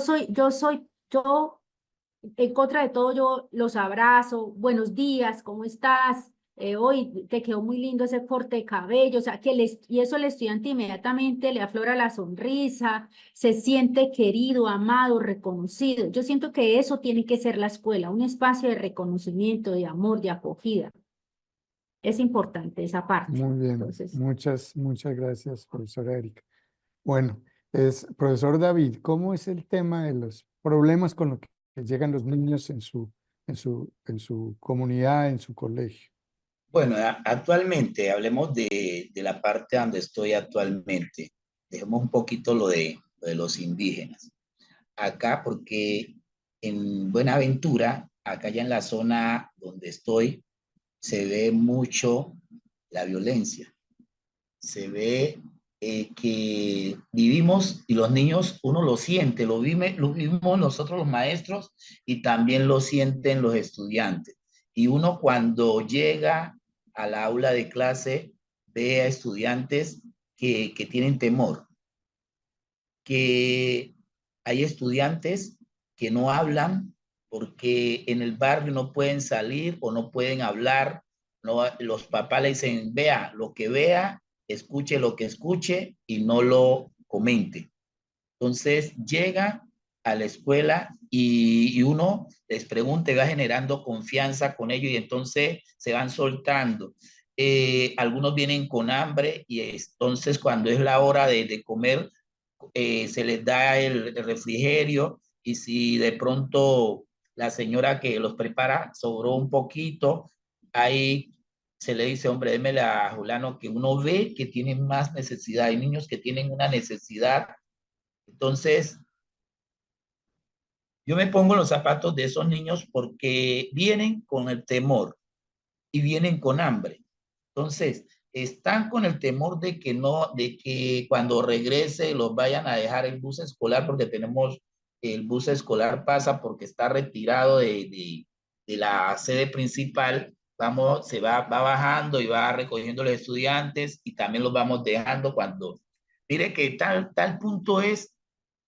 en contra de todo yo los abrazo, buenos días, ¿cómo estás? Hoy te quedó muy lindo ese corte de cabello, o sea, y eso el estudiante inmediatamente le aflora la sonrisa, se siente querido, amado, reconocido. Yo siento que eso tiene que ser la escuela, un espacio de reconocimiento, de amor, de acogida. Es importante esa parte. Muy bien, Entonces, muchas gracias, profesora Erika. Bueno, profesor David, ¿cómo es el tema de los problemas con los que llegan los niños en su comunidad, en su colegio? Bueno, actualmente, hablemos de la parte donde estoy actualmente. Dejemos un poquito lo de los indígenas. Acá, porque en Buenaventura, acá ya en la zona donde estoy, se ve mucho la violencia. Se ve que vivimos y los niños, uno lo siente, lo vivimos nosotros los maestros y también lo sienten los estudiantes. Y uno cuando llega al aula de clase ve a estudiantes que tienen temor, que hay estudiantes que no hablan porque en el barrio no pueden salir o no pueden hablar. No, los papás le dicen, vea lo que vea, escuche lo que escuche y no lo comente. Entonces llega a la escuela y uno les pregunta y va generando confianza con ellos y entonces se van soltando. Algunos vienen con hambre y entonces cuando es la hora de comer, se les da el refrigerio y si de pronto la señora que los prepara sobró un poquito, ahí se le dice, hombre, démele a Julano, que uno ve que tienen más necesidad. Hay niños que tienen una necesidad. Entonces, yo me pongo en los zapatos de esos niños porque vienen con el temor y vienen con hambre. Entonces, están con el temor de que no, de que cuando regrese los vayan a dejar el bus escolar, porque tenemos el bus escolar pasa porque está retirado de la sede principal. Vamos, va bajando y va recogiendo los estudiantes y también los vamos dejando cuando. Mire que tal punto es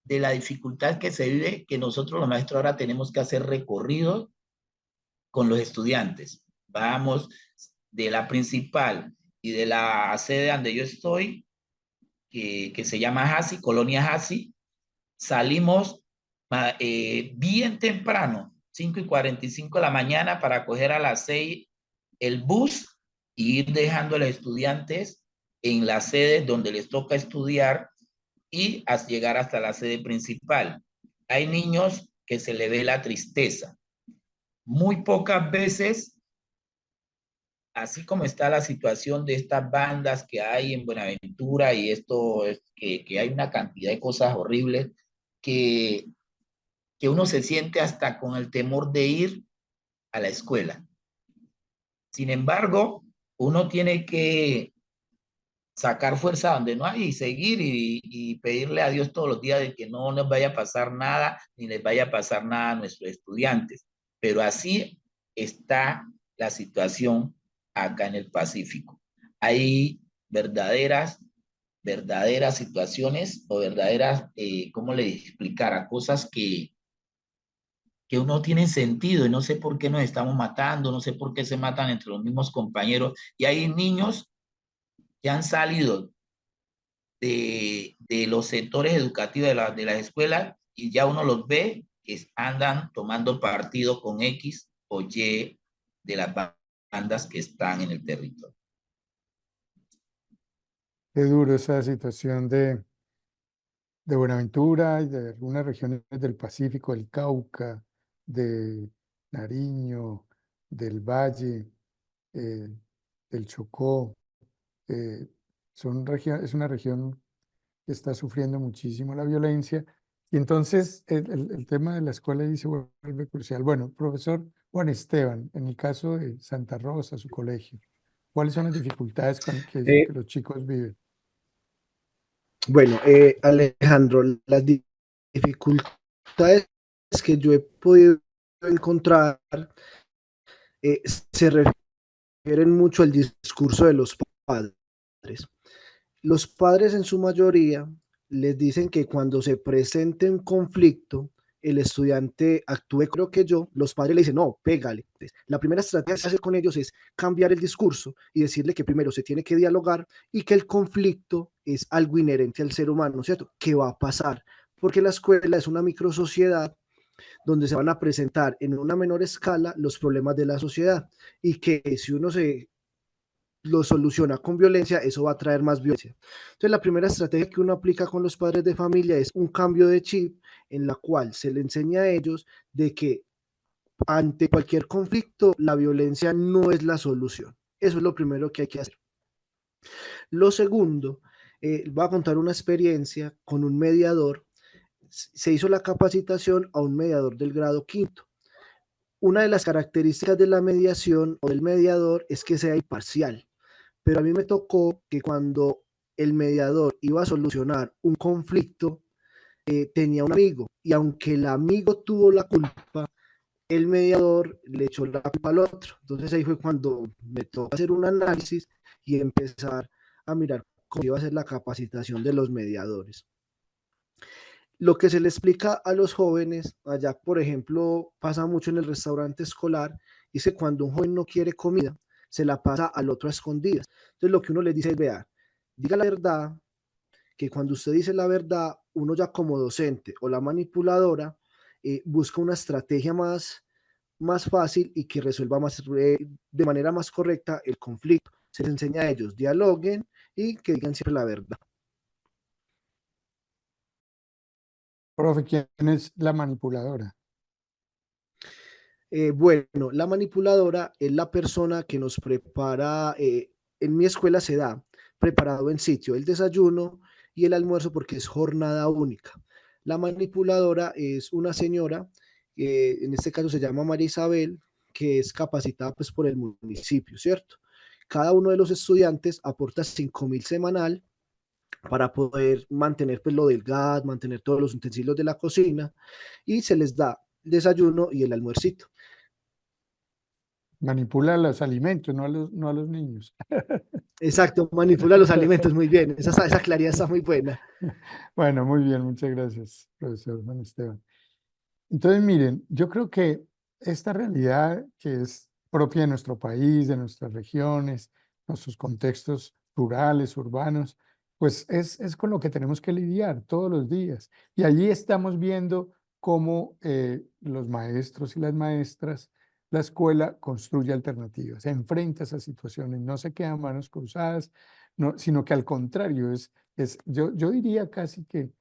de la dificultad que se vive que nosotros los maestros ahora tenemos que hacer recorridos con los estudiantes. Vamos de la principal y de la sede donde yo estoy, que se llama Hasi, Colonia Hasi, salimos bien temprano, 5:45 de la mañana, para coger a las 6 el bus y ir dejando a los estudiantes en la sede donde les toca estudiar y hasta llegar hasta la sede principal. Hay niños que se le ve la tristeza. Muy pocas veces, así como está la situación de estas bandas que hay en Buenaventura y esto es que hay una cantidad de cosas horribles que, que uno se siente hasta con el temor de ir a la escuela. Sin embargo, uno tiene que sacar fuerza donde no hay y seguir y pedirle a Dios todos los días de que no nos vaya a pasar nada, ni les vaya a pasar nada a nuestros estudiantes. Pero así está la situación acá en el Pacífico. Hay verdaderas situaciones o verdaderas, ¿cómo le explicara? Cosas que uno tiene sentido y no sé por qué nos estamos matando, no sé por qué se matan entre los mismos compañeros. Y hay niños que han salido de los sectores educativos de las escuelas y ya uno los ve que andan tomando partido con X o Y de las bandas que están en el territorio. Qué duro esa situación de Buenaventura y de algunas regiones del Pacífico, del Cauca, de Nariño, del Valle, eh, del Chocó. eh, es una región que está sufriendo muchísimo la violencia. Y entonces el tema de la escuela ahí se vuelve crucial. Bueno, profesor Juan Esteban, en el caso de Santa Rosa, su colegio, ¿cuáles son las dificultades con que los chicos viven? Bueno, Alejandro, las dificultades que yo he podido encontrar se refieren mucho al discurso de los padres. Los padres en su mayoría les dicen que cuando se presente un conflicto el estudiante actúe creo que yo, los padres le dicen, no, pégale. Entonces, la primera estrategia que se hace con ellos es cambiar el discurso y decirle que primero se tiene que dialogar y que el conflicto es algo inherente al ser humano, ¿cierto? ¿Qué va a pasar? Porque la escuela es una microsociedad donde se van a presentar en una menor escala los problemas de la sociedad y que si uno se lo soluciona con violencia, eso va a traer más violencia. Entonces, la primera estrategia que uno aplica con los padres de familia es un cambio de chip en la cual se le enseña a ellos de que ante cualquier conflicto, la violencia no es la solución. Eso es lo primero que hay que hacer. Lo segundo, voy a contar una experiencia con un mediador. Se hizo la capacitación a un mediador del grado quinto. Una de las características de la mediación o del mediador es que sea imparcial. Pero a mí me tocó que cuando el mediador iba a solucionar un conflicto, tenía un amigo y aunque el amigo tuvo la culpa, el mediador le echó la culpa al otro. Entonces ahí fue cuando me tocó hacer un análisis y empezar a mirar cómo iba a ser la capacitación de los mediadores. Lo que se le explica a los jóvenes, allá por ejemplo pasa mucho en el restaurante escolar, es que cuando un joven no quiere comida, se la pasa al otro a escondidas. Entonces lo que uno le dice es, vea, diga la verdad, que cuando usted dice la verdad, uno ya como docente o la manipuladora busca una estrategia más fácil y que resuelva de manera más correcta el conflicto. Se les enseña a ellos, dialoguen y que digan siempre la verdad. Profe, ¿quién es la manipuladora? Bueno, la manipuladora es la persona que nos prepara, en mi escuela se da preparado en sitio el desayuno y el almuerzo porque es jornada única. La manipuladora es una señora, en este caso se llama María Isabel, que es capacitada pues por el municipio, ¿cierto? Cada uno de los estudiantes aporta 5.000 semanal para poder mantener pues lo del gas, mantener todos los utensilios de la cocina y se les da desayuno y el almuercito. Manipula los alimentos, no a los niños. Exacto, manipula los alimentos, muy bien, esa claridad está muy buena. Bueno, muy bien, muchas gracias, profesor Juan Esteban. Entonces, miren, yo creo que esta realidad que es propia de nuestro país, de nuestras regiones, nuestros contextos rurales, urbanos, pues es con lo que tenemos que lidiar todos los días. Y allí estamos viendo cómo los maestros y las maestras, la escuela construye alternativas, se enfrenta a esas situaciones, no se quedan manos cruzadas, no, sino que al contrario, yo diría casi que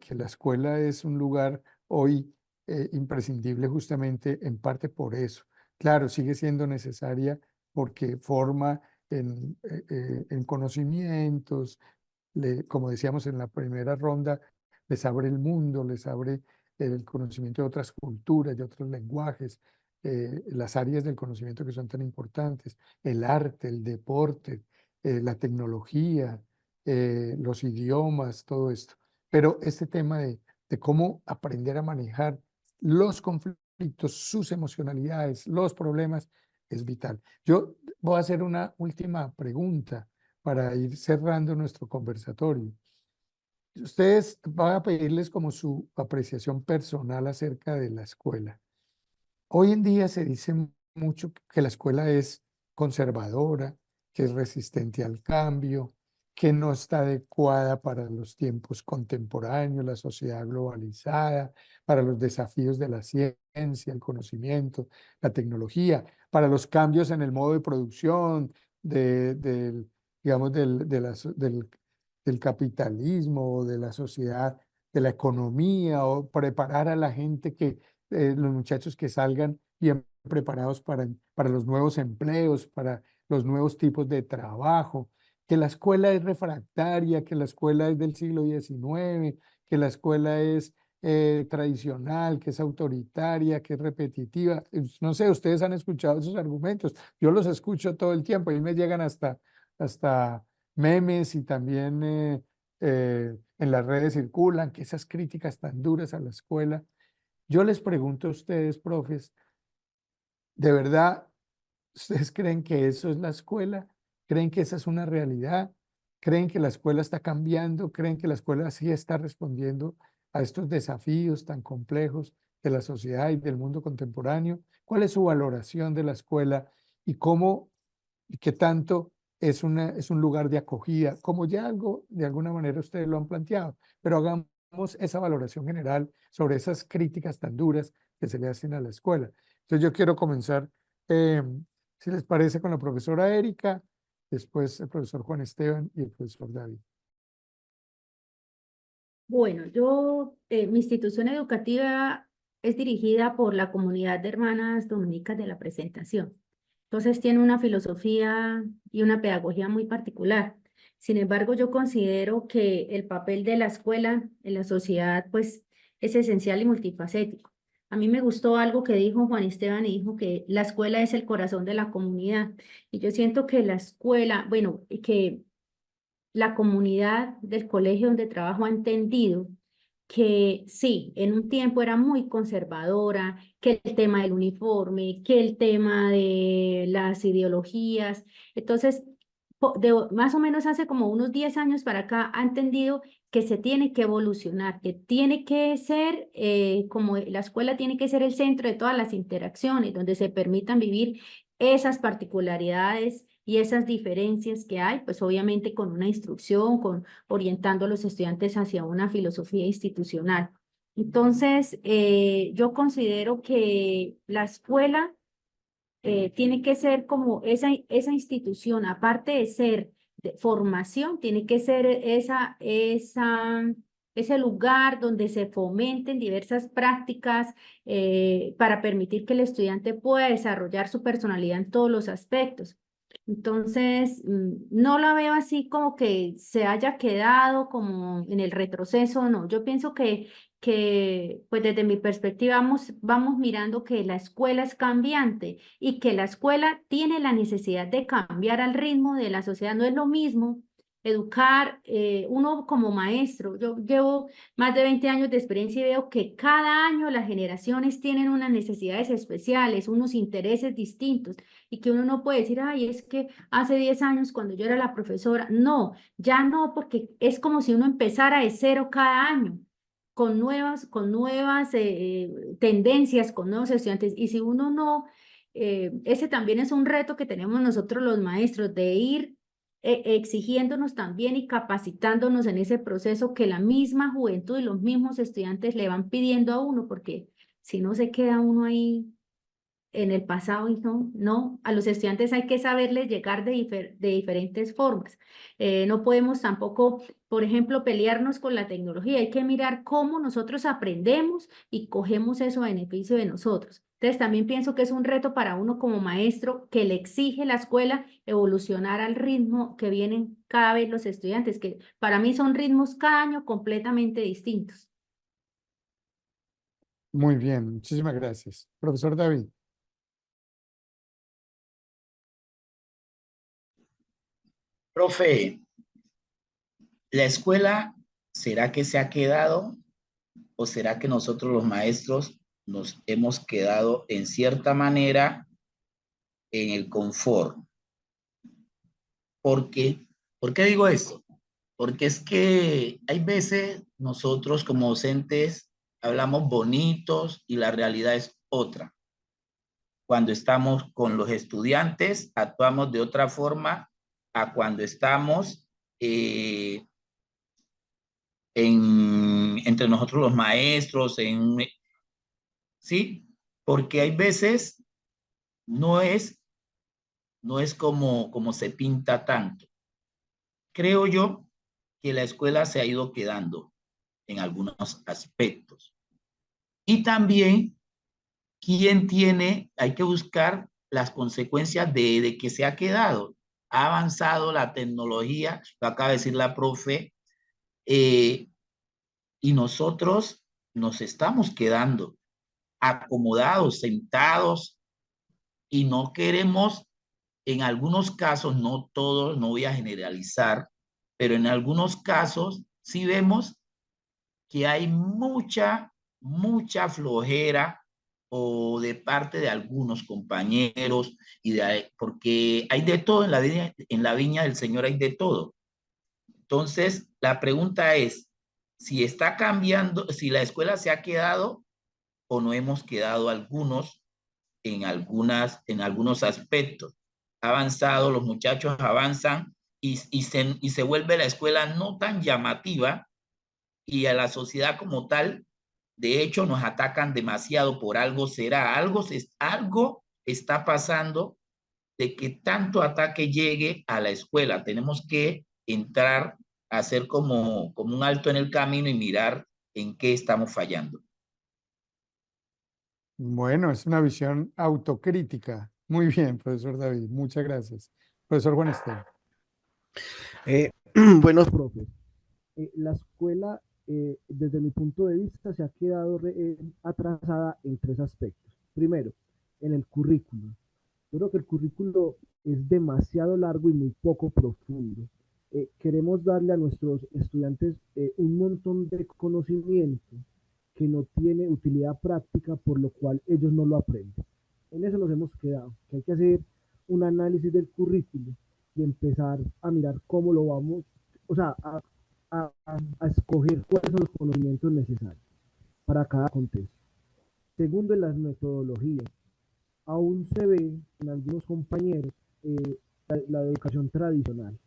la escuela es un lugar hoy imprescindible justamente en parte por eso. Claro, sigue siendo necesaria porque forma en conocimientos, como decíamos en la primera ronda, les abre el mundo, les abre el conocimiento de otras culturas, de otros lenguajes, las áreas del conocimiento que son tan importantes, el arte, el deporte, la tecnología, los idiomas, todo esto. Pero este tema de cómo aprender a manejar los conflictos, sus emocionalidades, los problemas, es vital. Yo voy a hacer una última pregunta para ir cerrando nuestro conversatorio. Ustedes van a pedirles como su apreciación personal acerca de la escuela. Hoy en día se dice mucho que la escuela es conservadora, que es resistente al cambio, que no está adecuada para los tiempos contemporáneos, la sociedad globalizada, para los desafíos de la ciencia, el conocimiento, la tecnología, para los cambios en el modo de producción, digamos, del capitalismo, de la sociedad, de la economía, o preparar a la gente los muchachos que salgan bien preparados para los nuevos empleos, para los nuevos tipos de trabajo, que la escuela es refractaria, que la escuela es del siglo XIX, que la escuela es tradicional, que es autoritaria, que es repetitiva. No sé, ustedes han escuchado esos argumentos. Yo los escucho todo el tiempo y me llegan hasta memes y también en las redes circulan que esas críticas tan duras a la escuela. Yo les pregunto a ustedes, profes, ¿de verdad ustedes creen que eso es la escuela? ¿Creen que esa es una realidad? ¿Creen que la escuela está cambiando? ¿Creen que la escuela sí está respondiendo a estos desafíos tan complejos de la sociedad y del mundo contemporáneo? ¿Cuál es su valoración de la escuela y cómo y qué tanto es un lugar de acogida, como ya algo de alguna manera ustedes lo han planteado, pero hagamos esa valoración general sobre esas críticas tan duras que se le hacen a la escuela? Entonces yo quiero comenzar, eh, si les parece, con la profesora Erika, después el profesor Juan Esteban y el profesor David. Bueno, mi institución educativa es dirigida por la comunidad de hermanas dominicas de la Presentación. Entonces tiene una filosofía y una pedagogía muy particular. Sin embargo, yo considero que el papel de la escuela en la sociedad, pues, es esencial y multifacético. A mí me gustó algo que dijo Juan Esteban y dijo que la escuela es el corazón de la comunidad. Y yo siento que la escuela, bueno, que la comunidad del colegio donde trabajo ha entendido que sí, en un tiempo era muy conservadora, que el tema del uniforme, que el tema de las ideologías. Entonces, más o menos hace como unos 10 años para acá ha entendido que se tiene que evolucionar, que tiene que ser, como la escuela tiene que ser el centro de todas las interacciones, donde se permitan vivir esas particularidades y esas diferencias que hay, pues obviamente con una instrucción, con orientando a los estudiantes hacia una filosofía institucional. Entonces, yo considero que la escuela tiene que ser como esa institución, aparte de ser de formación, tiene que ser ese lugar donde se fomenten diversas prácticas para permitir que el estudiante pueda desarrollar su personalidad en todos los aspectos. Entonces, no la veo así como que se haya quedado como en el retroceso, no. Yo pienso que pues desde mi perspectiva vamos mirando que la escuela es cambiante y que la escuela tiene la necesidad de cambiar al ritmo de la sociedad. No es lo mismo educar uno como maestro. Yo llevo más de 20 años de experiencia y veo que cada año las generaciones tienen unas necesidades especiales, unos intereses distintos y que uno no puede decir, ay, es que hace 10 años cuando yo era la profesora. No, ya no, porque es como si uno empezara de cero cada año con nuevas tendencias, con nuevos estudiantes. Y si uno no, ese también es un reto que tenemos nosotros los maestros, de ir exigiéndonos también y capacitándonos en ese proceso que la misma juventud y los mismos estudiantes le van pidiendo a uno, porque si no se queda uno ahí en el pasado y no, a los estudiantes hay que saberles llegar de diferentes formas. No podemos tampoco, por ejemplo, pelearnos con la tecnología, hay que mirar cómo nosotros aprendemos y cogemos eso a beneficio de nosotros. Entonces también pienso que es un reto para uno como maestro que le exige la escuela evolucionar al ritmo que vienen cada vez los estudiantes, que para mí son ritmos cada año completamente distintos. Muy bien, muchísimas gracias. Profesor David. Profe, ¿la escuela será que se ha quedado o será que nosotros los maestros nos hemos quedado en cierta manera en el confort? ¿Por qué? ¿Por qué digo esto? Porque es que hay veces nosotros como docentes hablamos bonitos y la realidad es otra. Cuando estamos con los estudiantes, actuamos de otra forma a cuando estamos entre nosotros los maestros, ¿sí? Porque hay veces no es, no es como se pinta tanto. Creo yo que la escuela se ha ido quedando en algunos aspectos. Y también, hay que buscar las consecuencias de que se ha quedado. Ha avanzado la tecnología, lo acaba de decir la profe, y nosotros nos estamos quedando acomodados, sentados, y no queremos, en algunos casos, no todos, no voy a generalizar, pero en algunos casos sí vemos que hay mucha flojera o de parte de algunos compañeros, porque hay de todo en la viña del Señor, hay de todo. Entonces, la pregunta es, si está cambiando, si la escuela se ha quedado o no hemos quedado algunos en algunos aspectos. Ha avanzado, los muchachos avanzan y se vuelve la escuela no tan llamativa y a la sociedad como tal, de hecho, nos atacan demasiado. Por algo será, algo está pasando de que tanto ataque llegue a la escuela. Tenemos que entrar a hacer como un alto en el camino y mirar en qué estamos fallando. Bueno, es una visión autocrítica. Muy bien, profesor David, muchas gracias. Profesor Juan Esteban. Buenos profes. La escuela, desde mi punto de vista, se ha quedado atrasada en tres aspectos. Primero, en el currículo. Yo creo que el currículo es demasiado largo y muy poco profundo. Queremos darle a nuestros estudiantes un montón de conocimiento que no tiene utilidad práctica, por lo cual ellos no lo aprenden. En eso nos hemos quedado, que hay que hacer un análisis del currículo y empezar a mirar cómo lo vamos, o sea, a escoger cuáles son los conocimientos necesarios para cada contexto. Segundo, en las metodologías. Aún se ve en algunos compañeros la educación tradicional.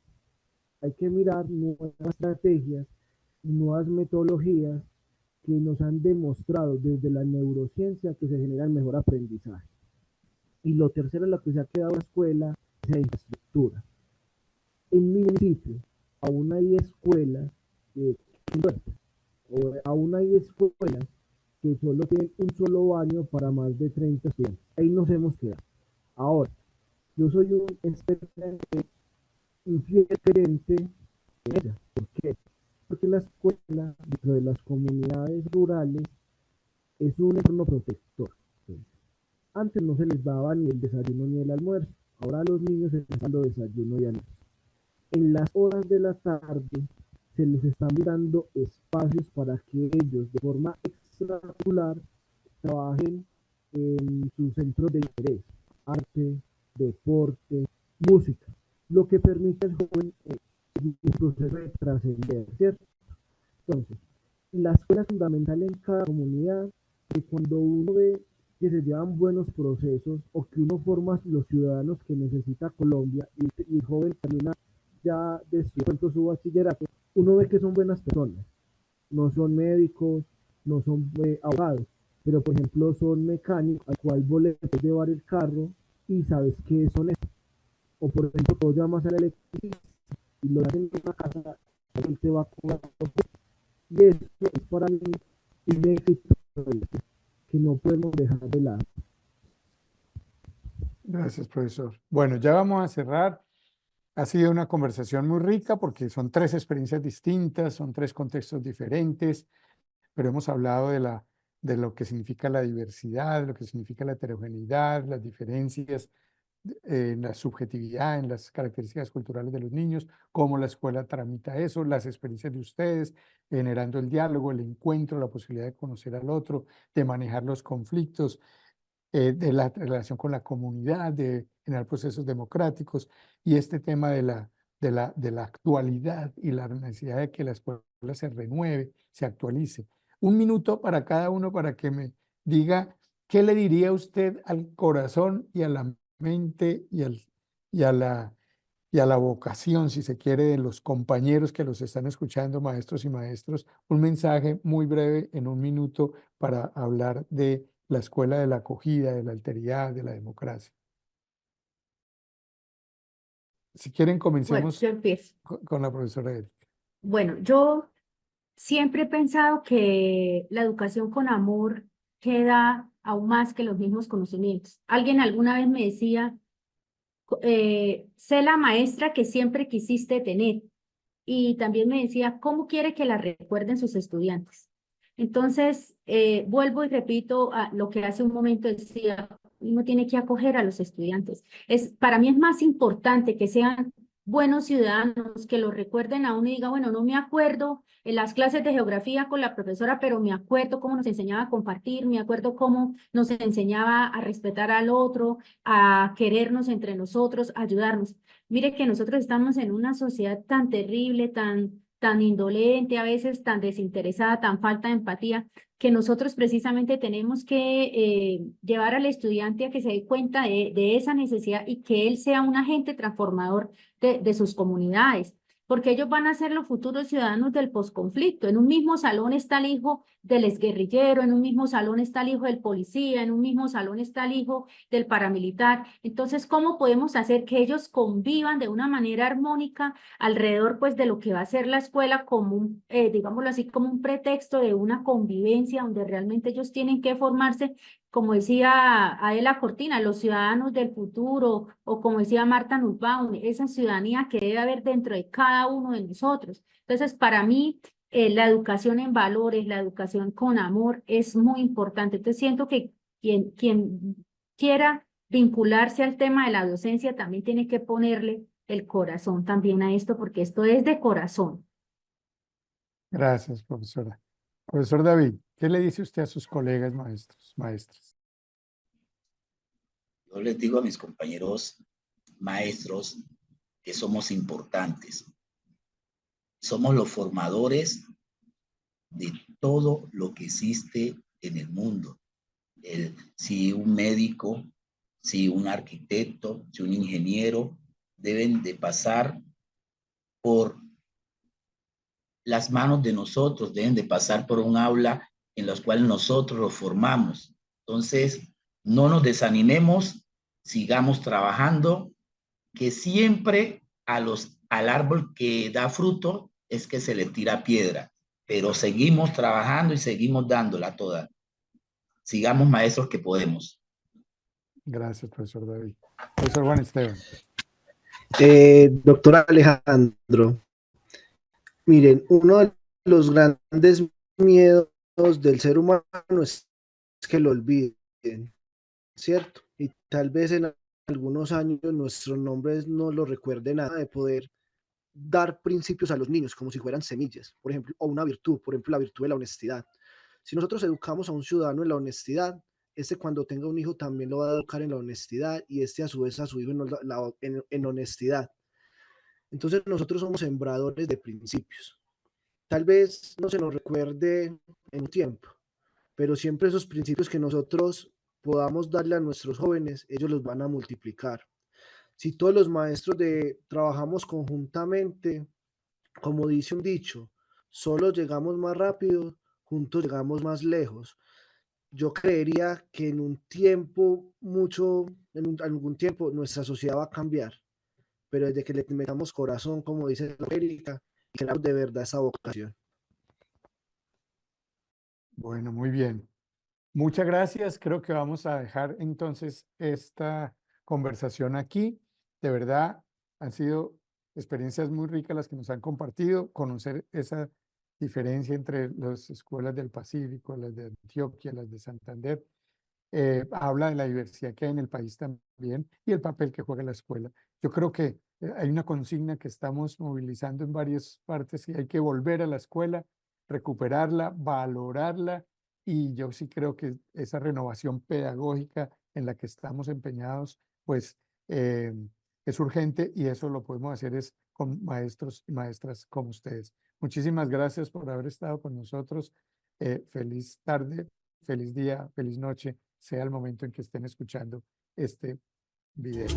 Hay que mirar nuevas estrategias y nuevas metodologías que nos han demostrado desde la neurociencia que se genera el mejor aprendizaje. Y lo tercero en lo que se ha quedado en la escuela es la infraestructura. En mi municipio aún hay escuelas aún hay escuelas que solo tienen un solo baño para más de 30 estudiantes. Ahí nos hemos quedado. Ahora, yo soy un fiel creyente de ella. ¿Por qué? Porque la escuela, dentro de las comunidades rurales, es un entorno protector. Antes no se les daba ni el desayuno ni el almuerzo. Ahora a los niños se les da el desayuno y almuerzo. En las horas de la tarde se les están dando espacios para que ellos de forma extracurricular trabajen en sus centros de interés, arte, deporte, música, lo que permite al joven un proceso de trascender, ¿cierto? Entonces, la escuela es fundamental en cada comunidad, que cuando uno ve que se llevan buenos procesos o que uno forma los ciudadanos que necesita Colombia y el joven termina ya de estudiar su bachillerato, uno ve que son buenas personas, no son médicos, no son abogados, pero por ejemplo son mecánicos al cual vos le puedes llevar el carro y sabes que son estos. O por ejemplo, tú llamas al electricista y lo hacen en una casa, él te va a cobrar. Y eso es para mí un éxito que no podemos dejar de lado. Gracias, profesor. Bueno, ya vamos a cerrar. Ha sido una conversación muy rica porque son tres experiencias distintas, son tres contextos diferentes, pero hemos hablado de lo que significa la diversidad, lo que significa la heterogeneidad, las diferencias en la subjetividad, en las características culturales de los niños, cómo la escuela tramita eso, las experiencias de ustedes, generando el diálogo, el encuentro, la posibilidad de conocer al otro, de manejar los conflictos, de la relación con la comunidad, de generar procesos democráticos y este tema de la actualidad y la necesidad de que la escuela se renueve, se actualice. Un minuto para cada uno para que me diga qué le diría usted al corazón y a la mente y a la vocación, si se quiere, de los compañeros que los están escuchando, maestros y maestros. Un mensaje muy breve en un minuto para hablar de la escuela de la acogida, de la alteridad, de la democracia. Si quieren, Bueno, comencemos yo empiezo. con la profesora Erika. Bueno, yo siempre he pensado que la educación con amor queda aún más que los mismos conocimientos. Alguien alguna vez me decía, sé la maestra que siempre quisiste tener. Y también me decía, ¿cómo quiere que la recuerden sus estudiantes? Entonces, vuelvo y repito a lo que hace un momento decía, uno tiene que acoger a los estudiantes. Para mí es más importante que sean buenos ciudadanos, que lo recuerden a uno y diga, bueno, no me acuerdo en las clases de geografía con la profesora, pero me acuerdo cómo nos enseñaba a compartir, me acuerdo cómo nos enseñaba a respetar al otro, a querernos entre nosotros, a ayudarnos. Mire que nosotros estamos en una sociedad tan terrible, tan tan indolente, a veces tan desinteresada, tan falta de empatía, que nosotros precisamente tenemos que llevar al estudiante a que se dé cuenta de esa necesidad y que él sea un agente transformador de sus comunidades, porque ellos van a ser los futuros ciudadanos del posconflicto. En un mismo salón está el hijo del exguerrillero, en un mismo salón está el hijo del policía, en un mismo salón está el hijo del paramilitar. Entonces, ¿cómo podemos hacer que ellos convivan de una manera armónica alrededor, pues, de lo que va a ser la escuela como un, digámoslo así, como un pretexto de una convivencia donde realmente ellos tienen que formarse, como decía Adela Cortina, los ciudadanos del futuro, o como decía Marta Nussbaum, esa ciudadanía que debe haber dentro de cada uno de nosotros? Entonces, para mí, la educación en valores, la educación con amor es muy importante. Entonces, siento que quien quiera vincularse al tema de la docencia también tiene que ponerle el corazón también a esto, porque esto es de corazón. Gracias, profesora. Profesor David, ¿qué le dice usted a sus colegas maestros, maestras? Yo les digo a mis compañeros maestros que somos importantes. Somos los formadores de todo lo que existe en el mundo. Si un médico, si un arquitecto, si un ingeniero, deben de pasar por las manos de nosotros, deben de pasar por un aula en las cuales nosotros los formamos. Entonces, no nos desanimemos, sigamos trabajando, que siempre al árbol que da fruto es que se le tira piedra, pero seguimos trabajando y seguimos dándola toda. Sigamos, maestros, que podemos. Gracias, profesor David. Profesor Juan Esteban. Doctor Alejandro, miren, uno de los grandes miedos del ser humano es que lo olviden, ¿cierto? Y tal vez en algunos años nuestros nombres no lo recuerden nada, de poder dar principios a los niños como si fueran semillas, por ejemplo, o una virtud, por ejemplo, la virtud de la honestidad. Si nosotros educamos a un ciudadano en la honestidad, cuando tenga un hijo también lo va a educar en la honestidad, y a su vez a su hijo en honestidad. Entonces nosotros somos sembradores de principios. Tal vez no se nos recuerde en un tiempo, pero siempre esos principios que nosotros podamos darle a nuestros jóvenes, ellos los van a multiplicar. Si todos los maestros trabajamos conjuntamente, como dice un dicho, solo llegamos más rápido, juntos llegamos más lejos. Yo creería que en algún tiempo nuestra sociedad va a cambiar, pero desde que le metamos corazón, como dice América, y creamos de verdad esa vocación. Bueno, muy bien. Muchas gracias. Creo que vamos a dejar entonces esta conversación aquí. De verdad, han sido experiencias muy ricas las que nos han compartido. Conocer esa diferencia entre las escuelas del Pacífico, las de Antioquia, las de Santander. Habla de la diversidad que hay en el país también y el papel que juega la escuela. Yo creo que hay una consigna que estamos movilizando en varias partes, y hay que volver a la escuela, recuperarla, valorarla, y yo sí creo que esa renovación pedagógica en la que estamos empeñados, pues es urgente, y eso lo podemos hacer es con maestros y maestras como ustedes. Muchísimas gracias por haber estado con nosotros. Feliz tarde, feliz día, feliz noche, sea el momento en que estén escuchando este video.